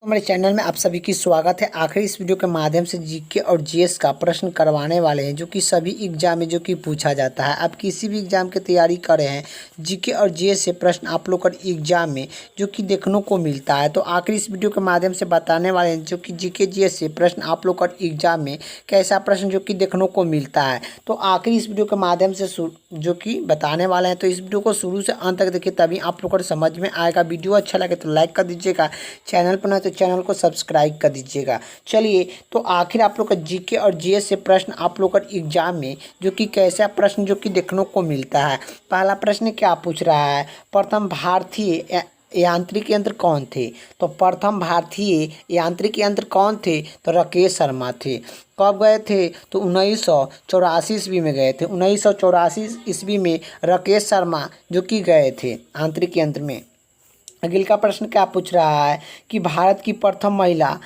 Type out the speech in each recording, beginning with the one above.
हमारे चैनल में आप सभी की स्वागत है। आखिर इस वीडियो के माध्यम से जीके और जीएस का प्रश्न करवाने वाले हैं, जो कि सभी एग्जाम में जो कि पूछा जाता है। आप किसी भी एग्जाम की तैयारी कर रहे हैं, जीके और जीएस से प्रश्न आप लोग का एग्जाम में जो कि देखने को मिलता है। तो आखिर इस वीडियो के माध्यम से बताने वाले हैं जो कि जीके जीएस से प्रश्न आप लोग का एग्जाम में कैसा प्रश्न जो कि देखने को मिलता है। तो आखिर इस वीडियो के माध्यम से जो कि बताने वाले हैं, तो इस वीडियो को शुरू से अंत तक देखिए, तभी आप लोग को समझ में आएगा। वीडियो अच्छा लगे तो लाइक कर दीजिएगा, चैनल पर ना तो चैनल को सब्सक्राइब कर दीजिएगा। चलिए, तो आखिर आप लोग का जीके और जीएस से प्रश्न आप लोग का एग्जाम में जो कि कैसा प्रश्न जो कि देखने को मिलता है। पहला प्रश्न क्या पूछ रहा है, प्रथम भारतीय यांत्रिक यंत्र कौन थे? तो प्रथम भारतीय यांत्रिक यंत्र कौन थे? तो राकेश शर्मा थे। कब गए थे? तो 1984 ईस्वी में गए थे। 1984 ईस्वी में राकेश शर्मा जो कि गए थे आंतरिक यंत्र में। अगले का प्रश्न क्या पूछ रहा है कि भारत की प्रथम महिला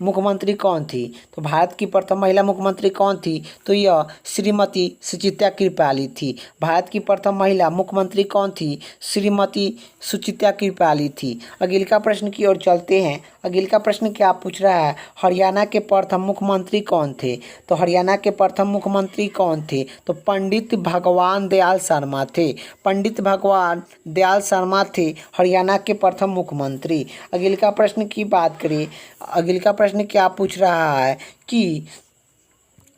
मुख्यमंत्री कौन थी? तो भारत की प्रथम महिला मुख्यमंत्री कौन थी? तो यह श्रीमती सुचित्रा कृपलानी थी। भारत की प्रथम महिला मुख्यमंत्री कौन थी? श्रीमती सुचित्रा कृपलानी थी। अगले का प्रश्न की ओर चलते हैं। अगले का प्रश्न क्या पूछ रहा है, हरियाणा के प्रथम मुख्यमंत्री कौन थे? तो हरियाणा के प्रथम मुख्यमंत्री कौन थे? तो पंडित भगवान दयाल शर्मा थे। पंडित भगवान दयाल शर्मा थे हरियाणा के प्रथम मुख्यमंत्री। अगले का प्रश्न की बात करें, अगले का प्रश्न क्या पूछ रहा है कि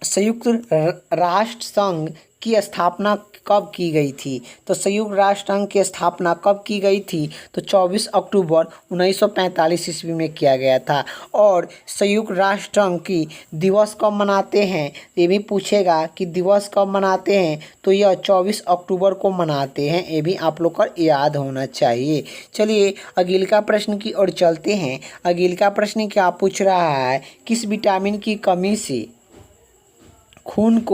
संयुक्त राष्ट्र संघ की स्थापना कब की गई थी? तो संयुक्त राष्ट्र संघ की स्थापना कब की गई थी? तो 24 अक्टूबर 1945 ईस्वी में किया गया था। और संयुक्त राष्ट्र संघ की दिवस कब मनाते हैं, ये भी पूछेगा कि दिवस कब मनाते हैं। तो यह 24 अक्टूबर को मनाते हैं, ये भी आप लोग को याद होना चाहिए। चलिए, अगले का प्रश्न की ओर चलते हैं। अगले का प्रश्न क्या पूछ रहा है, किस विटामिन की कमी से खून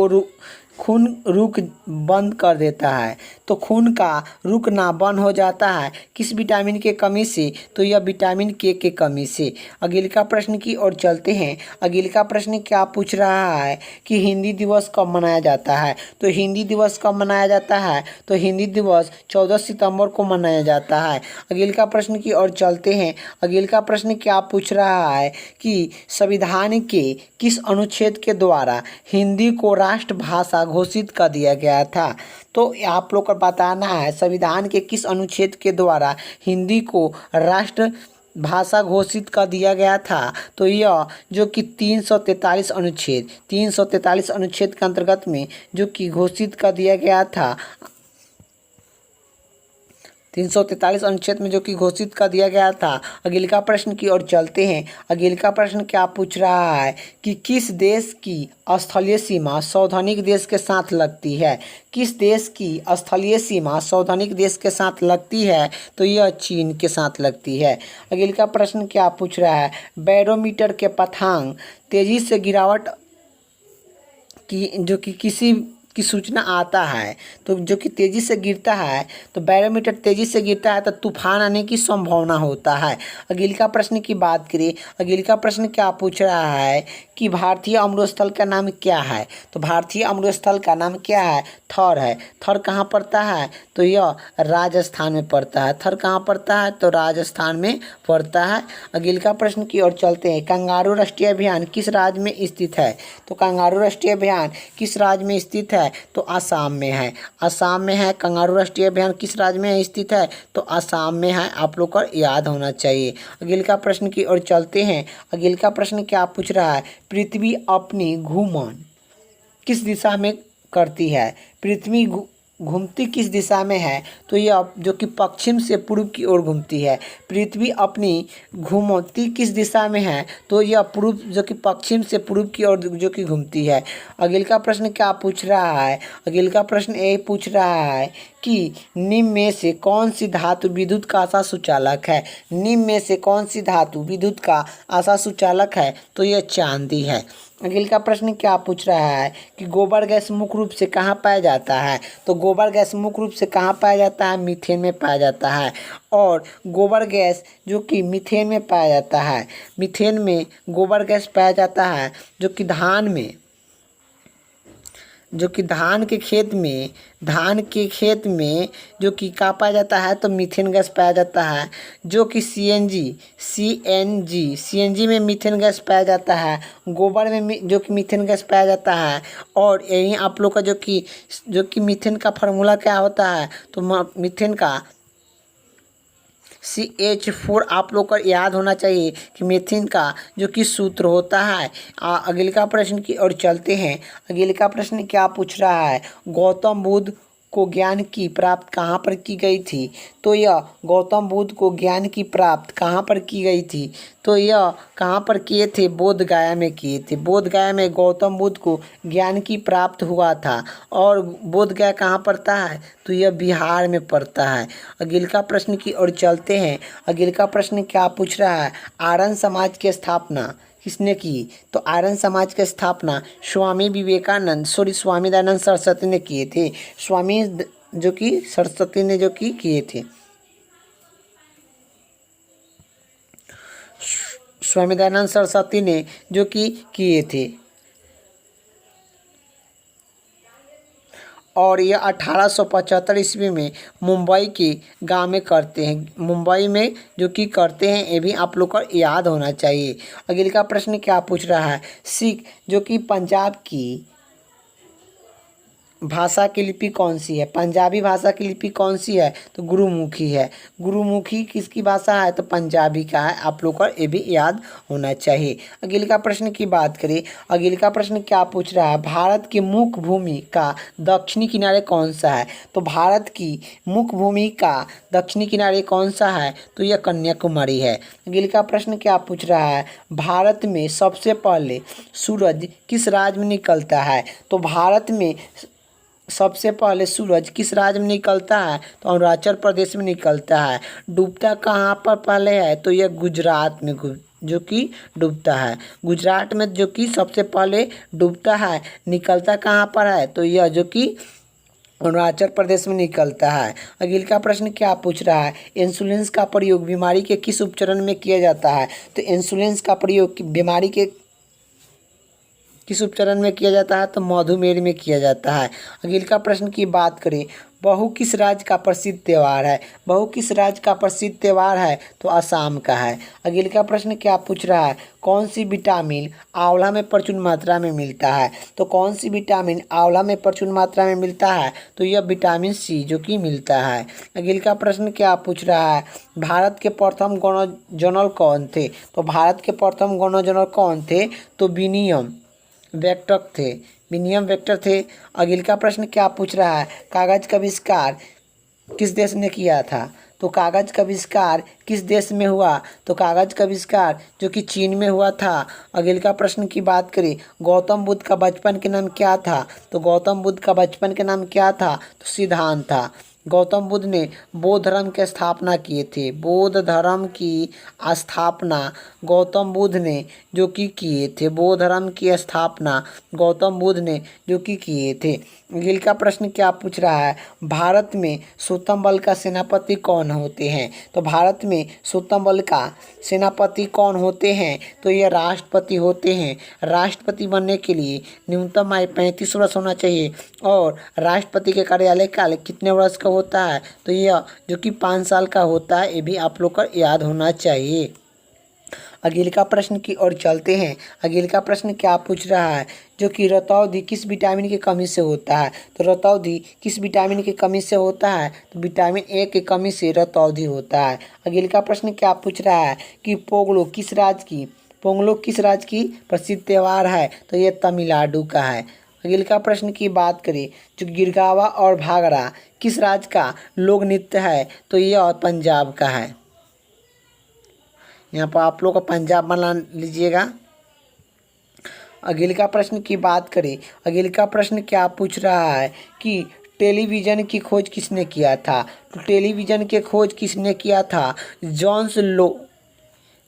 रुक बंद कर देता है? तो खून का रुकना बंद हो जाता है किस विटामिन के कमी से? तो यह विटामिन के कमी से। अगले का प्रश्न की ओर चलते हैं। अगले का प्रश्न क्या पूछ रहा है कि हिंदी दिवस कब मनाया जाता है? तो हिंदी दिवस कब मनाया जाता है? तो हिंदी दिवस 14 सितंबर को मनाया जाता है। अगले का प्रश्न की ओर चलते हैं। अगले का प्रश्न क्या पूछ रहा है कि संविधान के किस अनुच्छेद के द्वारा हिंदी को राष्ट्रभाषा घोषित कर दिया गया था? तो आप लोग को बताना है संविधान के किस अनुच्छेद के द्वारा हिंदी को राष्ट्र भाषा घोषित कर दिया गया था। तो यह जो कि 343 अनुच्छेद के अंतर्गत में जो कि घोषित कर दिया गया था। 343 अनुच्छेद में जो कि घोषित कर दिया गया था। अगले का प्रश्न की ओर चलते हैं। अगले का प्रश्न क्या पूछ रहा है कि किस देश की स्थलीय सीमा सार्वधानिक देश के साथ लगती है? किस देश की स्थलीय सीमा सार्वधानिक देश के साथ लगती है? तो यह चीन के साथ लगती है। अगले का प्रश्न क्या पूछ रहा है, बैरोमीटर के पाठ्यांक तेजी से गिरावट की जो कि किसी की सूचना आता है, तो जो कि तेज़ी से गिरता है, तो बैरोमीटर तेज़ी से गिरता है तो तूफान आने की संभावना होता है। अगले का प्रश्न की बात करें। अगले का प्रश्न क्या पूछ रहा है कि भारतीय अमृत स्थल का नाम क्या है? तो भारतीय अमृत स्थल का नाम क्या है? थर है। थर कहाँ पड़ता है? तो यह राजस्थान में पड़ता है। थर कहाँ पड़ता है? तो राजस्थान में पड़ता है। अगले का प्रश्न की ओर चलते हैं। कंगारू राष्ट्रीय अभियान किस राज्य में स्थित है? तो कंगारू राष्ट्रीय अभियान किस राज्य में स्थित है? तो असम में है। असम में है। कंगारू राष्ट्रीय अभियान किस राज्य में स्थित है? तो असम में है। आप लोग को याद होना चाहिए। अगले का प्रश्न की ओर चलते हैं। अगले का प्रश्न क्या पूछ रहा है, पृथ्वी अपनी घूर्णन किस दिशा में करती है? पृथ्वी घूमती किस दिशा में है? तो यह जो कि पश्चिम से पूर्व की ओर घूमती है। पृथ्वी अपनी घूमती किस दिशा में है? तो यह पूर्व जो कि पश्चिम से पूर्व की ओर जो कि घूमती है। अगले का प्रश्न क्या पूछ रहा है? अगले का प्रश्न यही पूछ रहा है कि निम्न में से कौन सी धातु विद्युत का आशा सुचालक है? निम्न में से कौन सी धातु विद्युत का आशा सुचालक है? तो यह चांदी है। अगले का प्रश्न क्या पूछ रहा है कि गोबर गैस मुख्य रूप से कहाँ पाया जाता है? तो गोबर गैस मुख्य रूप से कहाँ पाया जाता है? मीथेन में पाया जाता है। और गोबर गैस जो कि मीथेन में पाया जाता है, मीथेन में गोबर गैस पाया जाता है जो कि जो कि धान के खेत में जो कि का पाया जाता है, तो मीथेन गैस पाया जाता है। जो कि सीएनजी में मीथेन गैस पाया जाता है। गोबर में जो कि मीथेन गैस पाया जाता है। और यही आप लोग का जो कि मीथेन का फार्मूला क्या होता है, तो मीथेन का CH4 आप लोग को याद होना चाहिए कि मीथेन का जो कि सूत्र होता है। अगले का प्रश्न की ओर चलते हैं। अगले का प्रश्न क्या पूछ रहा है, गौतम बुद्ध को ज्ञान की प्राप्त कहाँ पर की गई थी, तो यह गौतम बुद्ध को ज्ञान की प्राप्त कहाँ पर की गई थी, तो यह कहाँ पर किए थे, बोध गया में किए थे। बोध गया में गौतम बुद्ध को ज्ञान की प्राप्त हुआ था। और बोध गया कहाँ पड़ता है, तो यह बिहार में पड़ता है। अगले का प्रश्न की ओर चलते हैं। अगले का प्रश्न क्या पूछ रहा है, आर्यन समाज की स्थापना किसने की, तो आर्यन समाज की स्थापना स्वामी दयानंद सरस्वती ने किए थे। जो कि सरस्वती ने जो कि किए थे। स्वामी दयानंद सरस्वती ने जो कि किए थे। और यह 1875 ईस्वी में मुंबई के गांव में करते हैं। मुंबई में जो कि करते हैं, ये भी आप लोग को याद होना चाहिए। अगले का प्रश्न क्या पूछ रहा है, सिख जो कि पंजाब की भाषा की लिपि कौन सी है, पंजाबी भाषा की लिपि कौन सी है, तो गुरुमुखी है। गुरुमुखी किसकी भाषा है, तो पंजाबी का है। आप लोग को ये भी याद होना चाहिए। अगले का प्रश्न की बात करें। अगले का प्रश्न क्या पूछ रहा है, भारत की मुख्य भूमि का दक्षिणी किनारे कौन सा है, तो भारत की मुख्य भूमि का दक्षिणी किनारे कौन सा है, तो यह कन्याकुमारी है। अगले का प्रश्न क्या पूछ रहा है, भारत में सबसे पहले सूरज किस राज्य में निकलता है, तो भारत में सबसे पहले सूरज किस राज्य में निकलता है, तो अरुणाचल प्रदेश में निकलता है। डूबता कहाँ पर पहले है, तो यह गुजरात में जो कि डूबता है। गुजरात में जो कि सबसे पहले डूबता है। निकलता कहाँ पर है, तो यह जो कि अरुणाचल प्रदेश में निकलता है। अगले का प्रश्न क्या पूछ रहा है, इंसुलिन का प्रयोग बीमारी के किस उपचारण में किया जाता है, तो इंसुलिन का प्रयोग बीमारी के किस उपचारण में किया जाता है, तो मधुमेह में किया जाता है। अगले का प्रश्न की बात करें, बहू किस राज्य का प्रसिद्ध त्यौहार है, बहू किस राज्य का प्रसिद्ध त्यौहार है, तो असम का है। अगले का प्रश्न क्या पूछ रहा है, कौन सी विटामिन आंवला में प्रचुर मात्रा में मिलता है, तो कौन सी विटामिन आंवला में प्रचुर मात्रा में मिलता है, तो यह विटामिन C जो कि मिलता है। अगले का प्रश्न क्या पूछ रहा है, भारत के प्रथम गवर्नर जनरल कौन थे, तो भारत के प्रथम गवर्नर जनरल कौन थे, तो विनियम वेक्टर थे। अगले का प्रश्न क्या पूछ रहा है, कागज का आविष्कार किस देश ने किया था, तो कागज का आविष्कार किस देश में हुआ, तो कागज का आविष्कार जो कि चीन में हुआ था। अगले का प्रश्न की बात करें, गौतम बुद्ध का बचपन के नाम क्या था, तो गौतम बुद्ध का बचपन के नाम क्या था, तो सिद्धांत था। गौतम बुद्ध ने बौद्ध धर्म की स्थापना किए थे। बौद्ध धर्म की स्थापना गौतम बुद्ध ने जो कि किए थे। बौद्ध धर्म की स्थापना गौतम बुद्ध ने जो कि किए थे। अगले का प्रश्न क्या पूछ रहा है, भारत में सौतम बल का सेनापति कौन होते हैं, तो भारत में सौतम बल का सेनापति कौन होते हैं, तो यह राष्ट्रपति होते हैं। राष्ट्रपति बनने के लिए न्यूनतम आयु 35 वर्ष होना चाहिए। और राष्ट्रपति के कार्यालय काल कितने वर्ष का होता है, तो यह जो कि 5 साल का होता है। ये भी आप लोग को याद होना चाहिए। अगले का प्रश्न की ओर चलते हैं। अगले का प्रश्न क्या पूछ रहा है, जो कि रतौंधी किस विटामिन की कमी से होता है, तो रतौंधी किस विटामिन की कमी से होता है, तो विटामिन A की कमी से रतौंधी होता है। अगले का प्रश्न क्या पूछ रहा है कि पोंगल किस राज्य की प्रसिद्ध त्यौहार है, तो यह तमिलनाडु का है। अगले का प्रश्न की बात करें, जो गिरगावा और भांगड़ा किस राज्य का लोक नृत्य है, तो यह पंजाब का है। यहाँ पर आप लोग को पंजाब बना लीजिएगा। अगले का प्रश्न की बात करें। अगले का प्रश्न क्या पूछ रहा है कि टेलीविज़न की खोज किसने किया था, तो टेलीविज़न की खोज किसने किया था, जॉन्स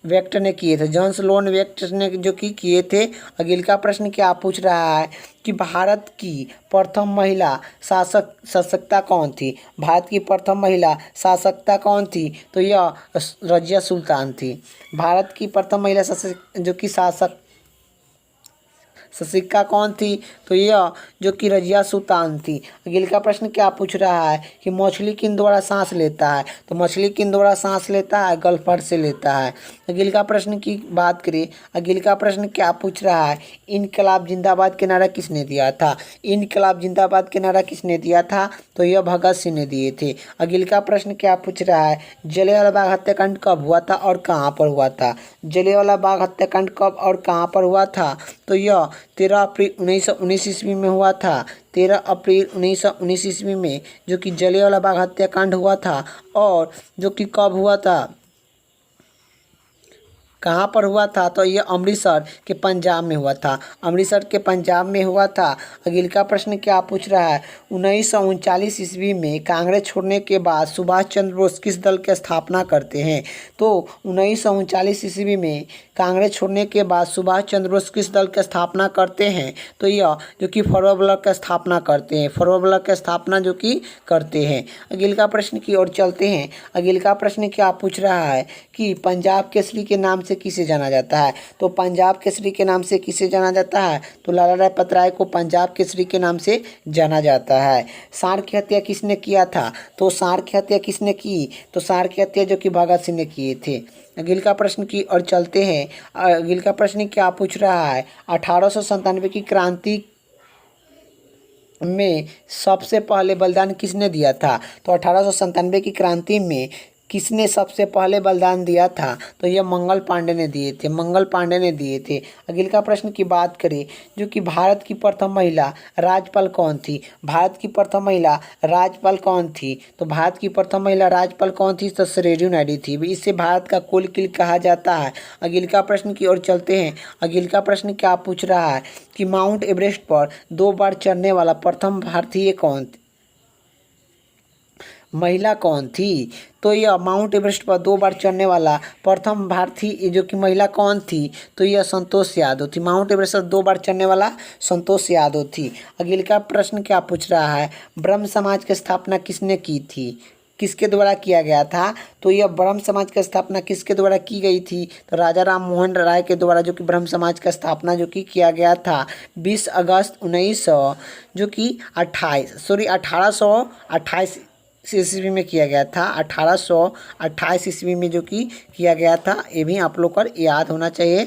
वेक्टर ने किए थे। जॉन्स लोन वेक्टर ने जो कि किए थे। अगले का प्रश्न क्या पूछ रहा है कि भारत की प्रथम महिला शासकता कौन थी, भारत की प्रथम महिला शासकता कौन थी, तो यह रजिया सुल्तान थी। भारत की प्रथम महिला शासक जो कि शिक्षिका कौन थी? तो यह जो कि रजिया सुल्तान थी। अगले का प्रश्न क्या पूछ रहा है कि मछली किन द्वारा सांस लेता है? तो मछली किन द्वारा सांस लेता है? गलफड़ से लेता है। अगले का प्रश्न की बात करें, अगले का प्रश्न क्या पूछ रहा है, इनकलाब जिंदाबाद के नारा किसने दिया था? इनकलाब जिंदाबाद के नारा किसने दिया था? तो यह भगत सिंह ने दिए थे। अगले का प्रश्न क्या पूछ रहा है, जलियांवाला बाग हत्याकांड कब हुआ था और कहाँ पर हुआ था? जलियांवाला बाग हत्याकांड कब और कहाँ पर हुआ था? तो यह 13 अप्रैल 1919 ईस्वी में हुआ था। 13 अप्रैल 1919 ईस्वी में जो कि जलियांवाला बाग हत्याकांड हुआ था। और जो कि कब हुआ था, कहाँ पर हुआ था? तो ये अमृतसर के पंजाब में हुआ था। अमृतसर के पंजाब में हुआ था। अगले का प्रश्न क्या पूछ रहा है, 1939 ईस्वी में कांग्रेस छोड़ने के बाद सुभाष चंद्र बोस किस दल की स्थापना करते हैं? तो 1939 ईस्वी में कांग्रेस छोड़ने के बाद सुभाष चंद्र बोस किस दल की स्थापना करते हैं? तो यह जो कि फॉरवर्ड ब्लॉक की स्थापना करते हैं। फॉरवर्ड ब्लॉक की स्थापना जो कि करते हैं। अगले का प्रश्न की ओर चलते हैं। अगले का प्रश्न क्या पूछ रहा है कि पंजाब केसरी के नाम से किसे जाना जाता है? तो पंजाब केसरी के नाम से किसे जाना जाता है? तो लाला लाजपत राय को पंजाब केसरी के नाम से जाना जाता है। सांड की हत्या किसने किया था? तो सांड की हत्या किसने की? तो सांड की हत्या जो कि भगत सिंह ने किए थे। अगले का प्रश्न की ओर चलते हैं। अगले का प्रश्न क्या पूछ रहा है, 1897 की क्रांति में सबसे पहले बलिदान किसने दिया था? तो 1897 की क्रांति में किसने सबसे पहले बलिदान दिया था? तो यह मंगल पांडे ने दिए थे। मंगल पांडे ने दिए थे। अगले का प्रश्न की बात करें, जो कि भारत की प्रथम महिला राज्यपाल कौन थी? भारत की प्रथम महिला राज्यपाल कौन थी? तो भारत की प्रथम महिला राज्यपाल कौन थी? तो सरोजिनी नायडू थी। इससे भारत का कुल किल कहा जाता है। अगले का प्रश्न की ओर चलते हैं। अगले का प्रश्न क्या पूछ रहा है कि माउंट एवरेस्ट पर 2 बार चढ़ने वाला प्रथम भारतीय कौन महिला कौन थी? तो यह माउंट एवरेस्ट पर 2 बार चढ़ने वाला प्रथम भारतीय जो कि महिला कौन थी? तो यह संतोष यादव थी। माउंट एवरेस्ट पर 2 बार चढ़ने वाला संतोष यादव थी। अगले का प्रश्न क्या पूछ रहा है, ब्रह्म समाज की स्थापना किसने की थी? किसके द्वारा किया गया था? तो यह ब्रह्म समाज की स्थापना किसके द्वारा की गई थी? तो राजा राम मोहन राय के द्वारा जो कि ब्रह्म समाज की स्थापना जो कि किया गया था 20 अगस्त 1828 ईस्वी में किया गया था। 1828 ईस्वी में जो कि किया गया था। ये भी आप लोग को याद होना चाहिए।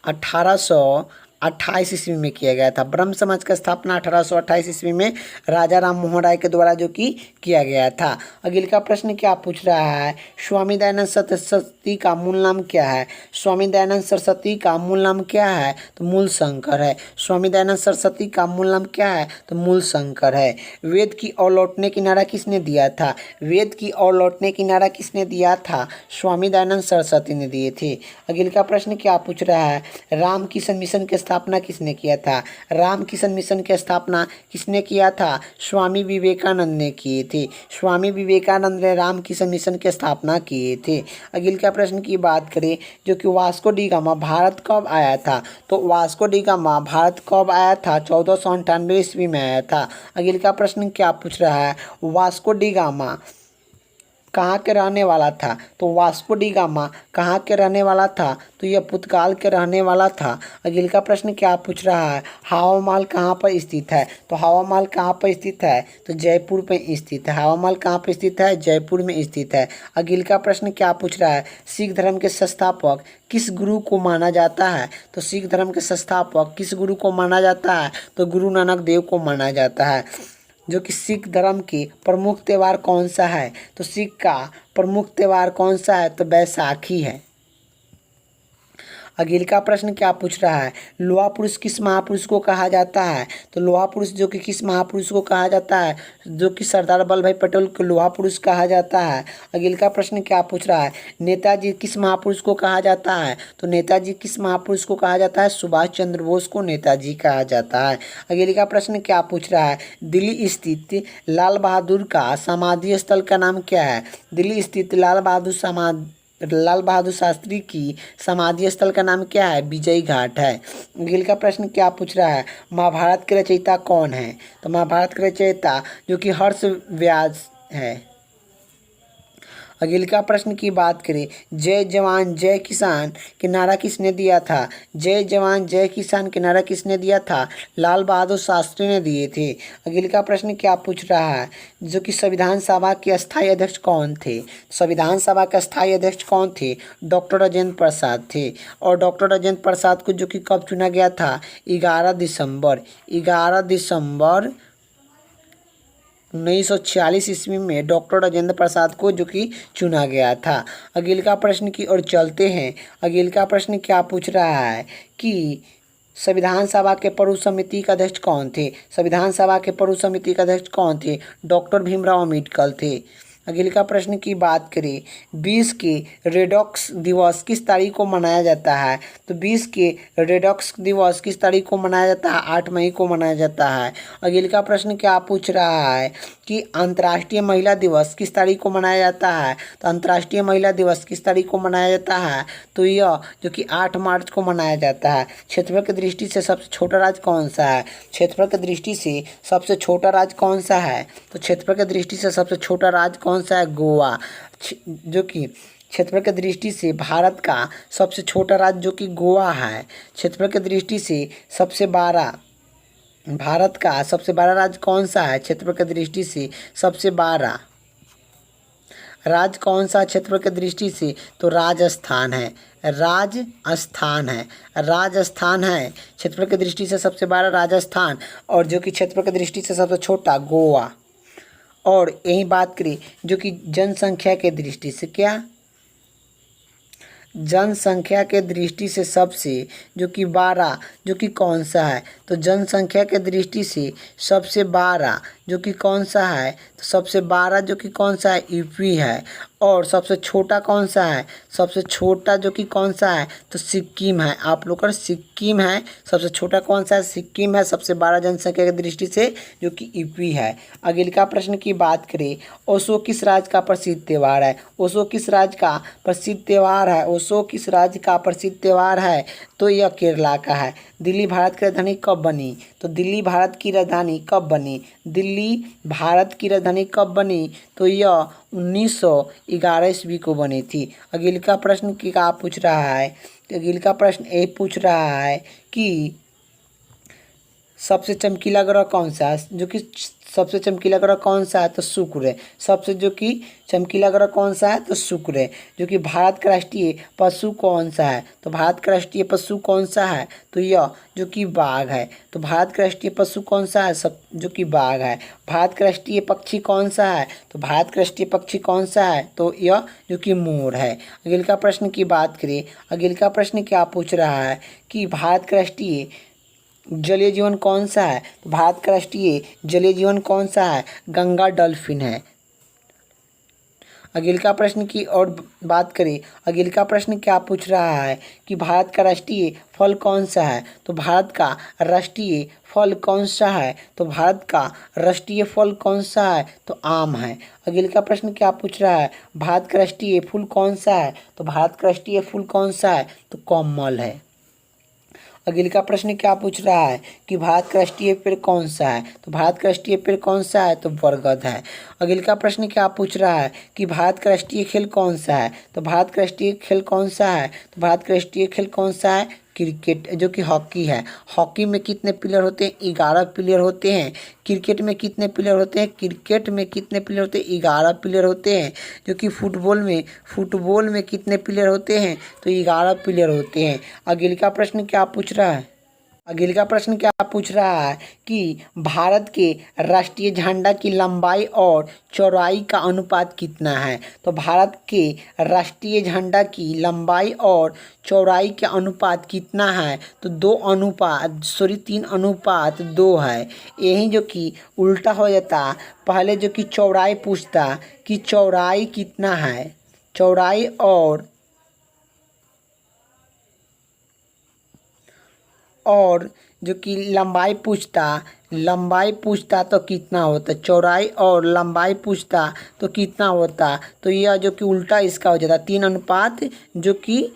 1828 ईस्वी में किया गया था। ब्रह्म समाज का स्थापना 1828 ईस्वी में राजा राम मोहन राय के द्वारा जो कि किया गया था। अगले का प्रश्न क्या पूछ रहा है, स्वामी दयानंद सरस्वती का मूल नाम क्या है? स्वामी दयानंद सरस्वती का मूल नाम क्या है? तो मूल शंकर है। स्वामी दयानंद सरस्वती का मूल नाम क्या है? तो मूल शंकर है। वेद की ओर लौटने की नारा किसने दिया था? वेद की ओर लौटने की नारा किसने दिया था? स्वामी दयानंद सरस्वती ने दिए थे। अगले का प्रश्न क्या पूछ रहा है, राम किशन मिशन की स्थापना किसने किया था? राम किशन मिशन की स्थापना किसने किया था? स्वामी विवेकानंद ने किए थे। स्वामी विवेकानंद ने राम किशन मिशन की स्थापना किए थे। अगले का प्रश्न की बात करें, जो कि वास्को डी गामा भारत कब आया था? तो वास्को डी गामा भारत कब आया था? 1498 ईस्वी में आया था। अगले का प्रश्न क्या पूछ रहा है, वास्को डी गामा कहाँ के रहने वाला था? तो वास्को डी गामा कहाँ के रहने वाला था? तो यह पुर्तगाल के रहने वाला था। अगले का प्रश्न क्या पूछ रहा है, हवा महल कहाँ पर स्थित है? तो हवा महल कहाँ पर स्थित है? तो जयपुर में स्थित है। हवा महल कहाँ पर स्थित है? जयपुर में स्थित है। अगले का प्रश्न क्या पूछ रहा है, सिख धर्म के संस्थापक किस गुरु को माना जाता है? तो सिख धर्म के संस्थापक किस गुरु को माना जाता है? तो गुरु नानक देव को माना जाता है। जो कि सिख धर्म की प्रमुख त्यौहार कौन सा है? तो सिख का प्रमुख त्यौहार कौन सा है? तो बैसाखी है। अगले का प्रश्न क्या पूछ रहा है, लोहा पुरुष किस महापुरुष को कहा जाता है? तो लोहा पुरुष जो कि किस महापुरुष को कहा जाता है? जो कि सरदार वल्लभ भाई पटेल को लोहा पुरुष कहा जाता है। अगले का प्रश्न क्या पूछ रहा है, नेताजी किस महापुरुष को कहा जाता है? तो नेताजी किस महापुरुष को कहा जाता है? सुभाष चंद्र बोस को नेताजी कहा जाता है। अगले का प्रश्न क्या पूछ रहा है, दिल्ली स्थित लाल बहादुर का समाधि स्थल का नाम क्या है? दिल्ली स्थित लाल बहादुर शास्त्री की समाधि स्थल का नाम क्या है? विजय घाट है। अगले का प्रश्न क्या पूछ रहा है, महाभारत के रचयिता कौन है? तो महाभारत के रचयिता जो कि हर्ष व्यास है। अगले का प्रश्न की बात करें, जय जवान जय किसान के नारा किसने दिया था? जय जवान जय किसान के नारा किसने दिया था? लाल बहादुर शास्त्री ने दिए थे। अगले का प्रश्न क्या पूछ रहा है, जो कि संविधान सभा के अस्थायी अध्यक्ष कौन थे? संविधान सभा के अस्थायी अध्यक्ष कौन थे? डॉक्टर राजेंद्र प्रसाद थे। और डॉक्टर राजेंद्र प्रसाद को जो कि कब चुना गया था? 11 दिसंबर 1946 ईस्वी में डॉक्टर राजेंद्र प्रसाद को जो कि चुना गया था। अगले का प्रश्न की ओर चलते हैं। अगले का प्रश्न क्या पूछ रहा है कि संविधान सभा के पूर्व समिति का अध्यक्ष कौन थे? संविधान सभा के पूर्व समिति का अध्यक्ष कौन थे? डॉक्टर भीमराव अम्बेडकर थे। अगले का प्रश्न की बात करें, 20 के रेडॉक्स दिवस किस तारीख को मनाया जाता है? तो 20 के रेडॉक्स दिवस किस तारीख को मनाया जाता है? 8 मई को मनाया जाता है। अगले का प्रश्न क्या पूछ रहा है कि अंतर्राष्ट्रीय महिला दिवस किस तारीख को मनाया जाता है? तो अंतर्राष्ट्रीय महिला दिवस किस तारीख को मनाया जाता है? तो यह जो कि 8 मार्च को मनाया जाता है। क्षेत्रफल की दृष्टि से सबसे छोटा राज्य कौन सा है? क्षेत्रफल की दृष्टि से सबसे छोटा राज्य कौन सा है? तो क्षेत्रफल की दृष्टि से सबसे छोटा राज्य कौन सा है? गोवा। जो कि क्षेत्रफल की दृष्टि से भारत का सबसे छोटा राज्य जो कि गोवा है। क्षेत्रफल की दृष्टि से भारत का सबसे बड़ा राज्य कौन सा है? क्षेत्रफल की दृष्टि से सबसे बड़ा राज्य कौन सा क्षेत्रफल की दृष्टि से? तो राजस्थान है। राजस्थान है क्षेत्रफल की दृष्टि से सबसे बड़ा राजस्थान, और जो कि क्षेत्रफल की दृष्टि से सबसे छोटा गोवा। और यही बात करें जो कि जनसंख्या के दृष्टि से, क्या जनसंख्या के दृष्टि से सबसे जो कि 12 जो कि कौन सा है? तो जनसंख्या के दृष्टि से सबसे 12 जो कि कौन सा है? तो सबसे 12 जो कि कौन सा है? यूपी है। और सबसे छोटा कौन सा है? सबसे छोटा जो कि कौन सा है? तो सिक्किम है। आप लोग का सिक्किम है। सबसे छोटा कौन सा है? सिक्किम है। सबसे 12 जनसंख्या की दृष्टि से जो कि यूपी है। अगले का प्रश्न की बात करें, ओशो किस राज्य का प्रसिद्ध त्यौहार है? ओशो किस राज्य का प्रसिद्ध त्यौहार है? ओशो किस राज्य का प्रसिद्ध त्यौहार है? तो यह केरला का है। दिल्ली भारत की राजधानी कब बनी? तो दिल्ली भारत की राजधानी कब बनी? दिल्ली भारत की राजधानी कब बनी? तो यह 1911 ईस्वी को बनी थी। अगले का प्रश्न क्या पूछ रहा है? अगले का प्रश्न ये पूछ रहा है कि सबसे चमकीला ग्रह कौन सा है? जो कि सबसे चमकीला ग्रह कौन सा है? तो शुक्र है। सबसे जो कि चमकीला ग्रह कौन सा है? तो शुक्र है। जो कि भारत का राष्ट्रीय पशु कौन सा है? तो भारत का राष्ट्रीय पशु कौन सा है? तो यह जो कि बाघ है। तो भारत का राष्ट्रीय पशु कौन सा है? सब जो कि बाघ है। भारत का राष्ट्रीय पक्षी कौन सा है? तो भारत का राष्ट्रीय पक्षी कौन सा है? तो यह जो कि मोर है। अगले का प्रश्न की बात करें। अगले का प्रश्न क्या पूछ रहा है कि भारत का राष्ट्रीय जलीय जीवन कौन सा है? तो भारत का राष्ट्रीय जलीय जीवन कौन सा है? गंगा डॉल्फिन है। अगले का प्रश्न की और बात करें। अगले का प्रश्न क्या पूछ रहा है कि भारत का राष्ट्रीय फल कौन सा है? तो भारत का राष्ट्रीय फल कौन सा है? तो भारत का राष्ट्रीय फल कौन सा है? तो आम है। अगले का प्रश्न क्या पूछ रहा है? भारत का राष्ट्रीय फूल कौन सा है? तो भारत का राष्ट्रीय फूल कौन सा है? तो कमल है। अगले का प्रश्न क्या पूछ रहा है कि भारत का राष्ट्रीय पेड़ कौन सा है? तो भारत का राष्ट्रीय पेड़ कौन सा है? तो बरगद है। अगले का प्रश्न क्या पूछ रहा है कि भारत का राष्ट्रीय खेल कौन सा है? तो भारत का राष्ट्रीय खेल कौन सा है? तो भारत का राष्ट्रीय खेल कौन सा है? क्रिकेट, जो कि हॉकी है। हॉकी में कितने प्लेयर होते हैं? 11 प्लेयर होते हैं। क्रिकेट में कितने प्लेयर होते हैं? क्रिकेट में कितने प्लेयर होते हैं? 11 प्लेयर होते हैं। जो कि फुटबॉल में कितने प्लेयर होते हैं? तो 11 प्लेयर होते हैं। अगले का प्रश्न क्या पूछ रहा है? अगले का प्रश्न क्या पूछ रहा है कि भारत के राष्ट्रीय झंडा की लंबाई और चौड़ाई का अनुपात कितना है? तो भारत के राष्ट्रीय झंडा की लंबाई और चौड़ाई का अनुपात कितना है? तो 3:2 है। यही जो कि उल्टा हो जाता, पहले जो कि चौड़ाई पूछता कि चौड़ाई कितना है, चौड़ाई और जो कि लंबाई पूछता तो कितना होता? चौड़ाई और लंबाई पूछता तो कितना होता? तो यह जो कि उल्टा इसका हो जाता 3 अनुपात जो कि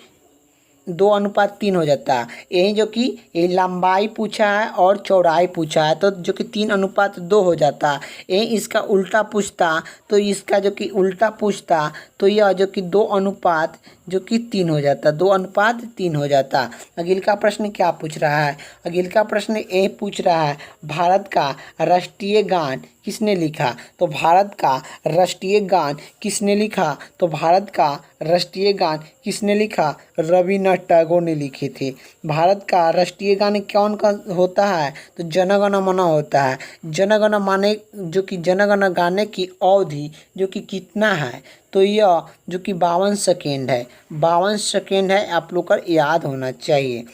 2:3 हो जाता। यही जो कि ये लंबाई पूछा है और चौड़ाई पूछा है, तो जो कि 3:2 हो जाता। यही इसका उल्टा पूछता तो इसका जो कि उल्टा पूछता तो यह जो कि 2:3 हो जाता, 2:3 हो जाता। अगले का प्रश्न क्या पूछ रहा है? अगले का प्रश्न ये पूछ रहा है, भारत का राष्ट्रीय गान किसने लिखा? तो भारत का राष्ट्रीय गान किसने लिखा? तो भारत का राष्ट्रीय गान किसने लिखा? रविन्द्रनाथ टैगोर ने लिखे थे। भारत का राष्ट्रीय गान कौन का होता है? तो जन गण मन होता है। जन गण माने जो कि जन गण गाने की अवधि जो कि कितना है? तो यह जो कि 52 सेकेंड है, 52 सेकेंड है, आप लोग का याद होना चाहिए।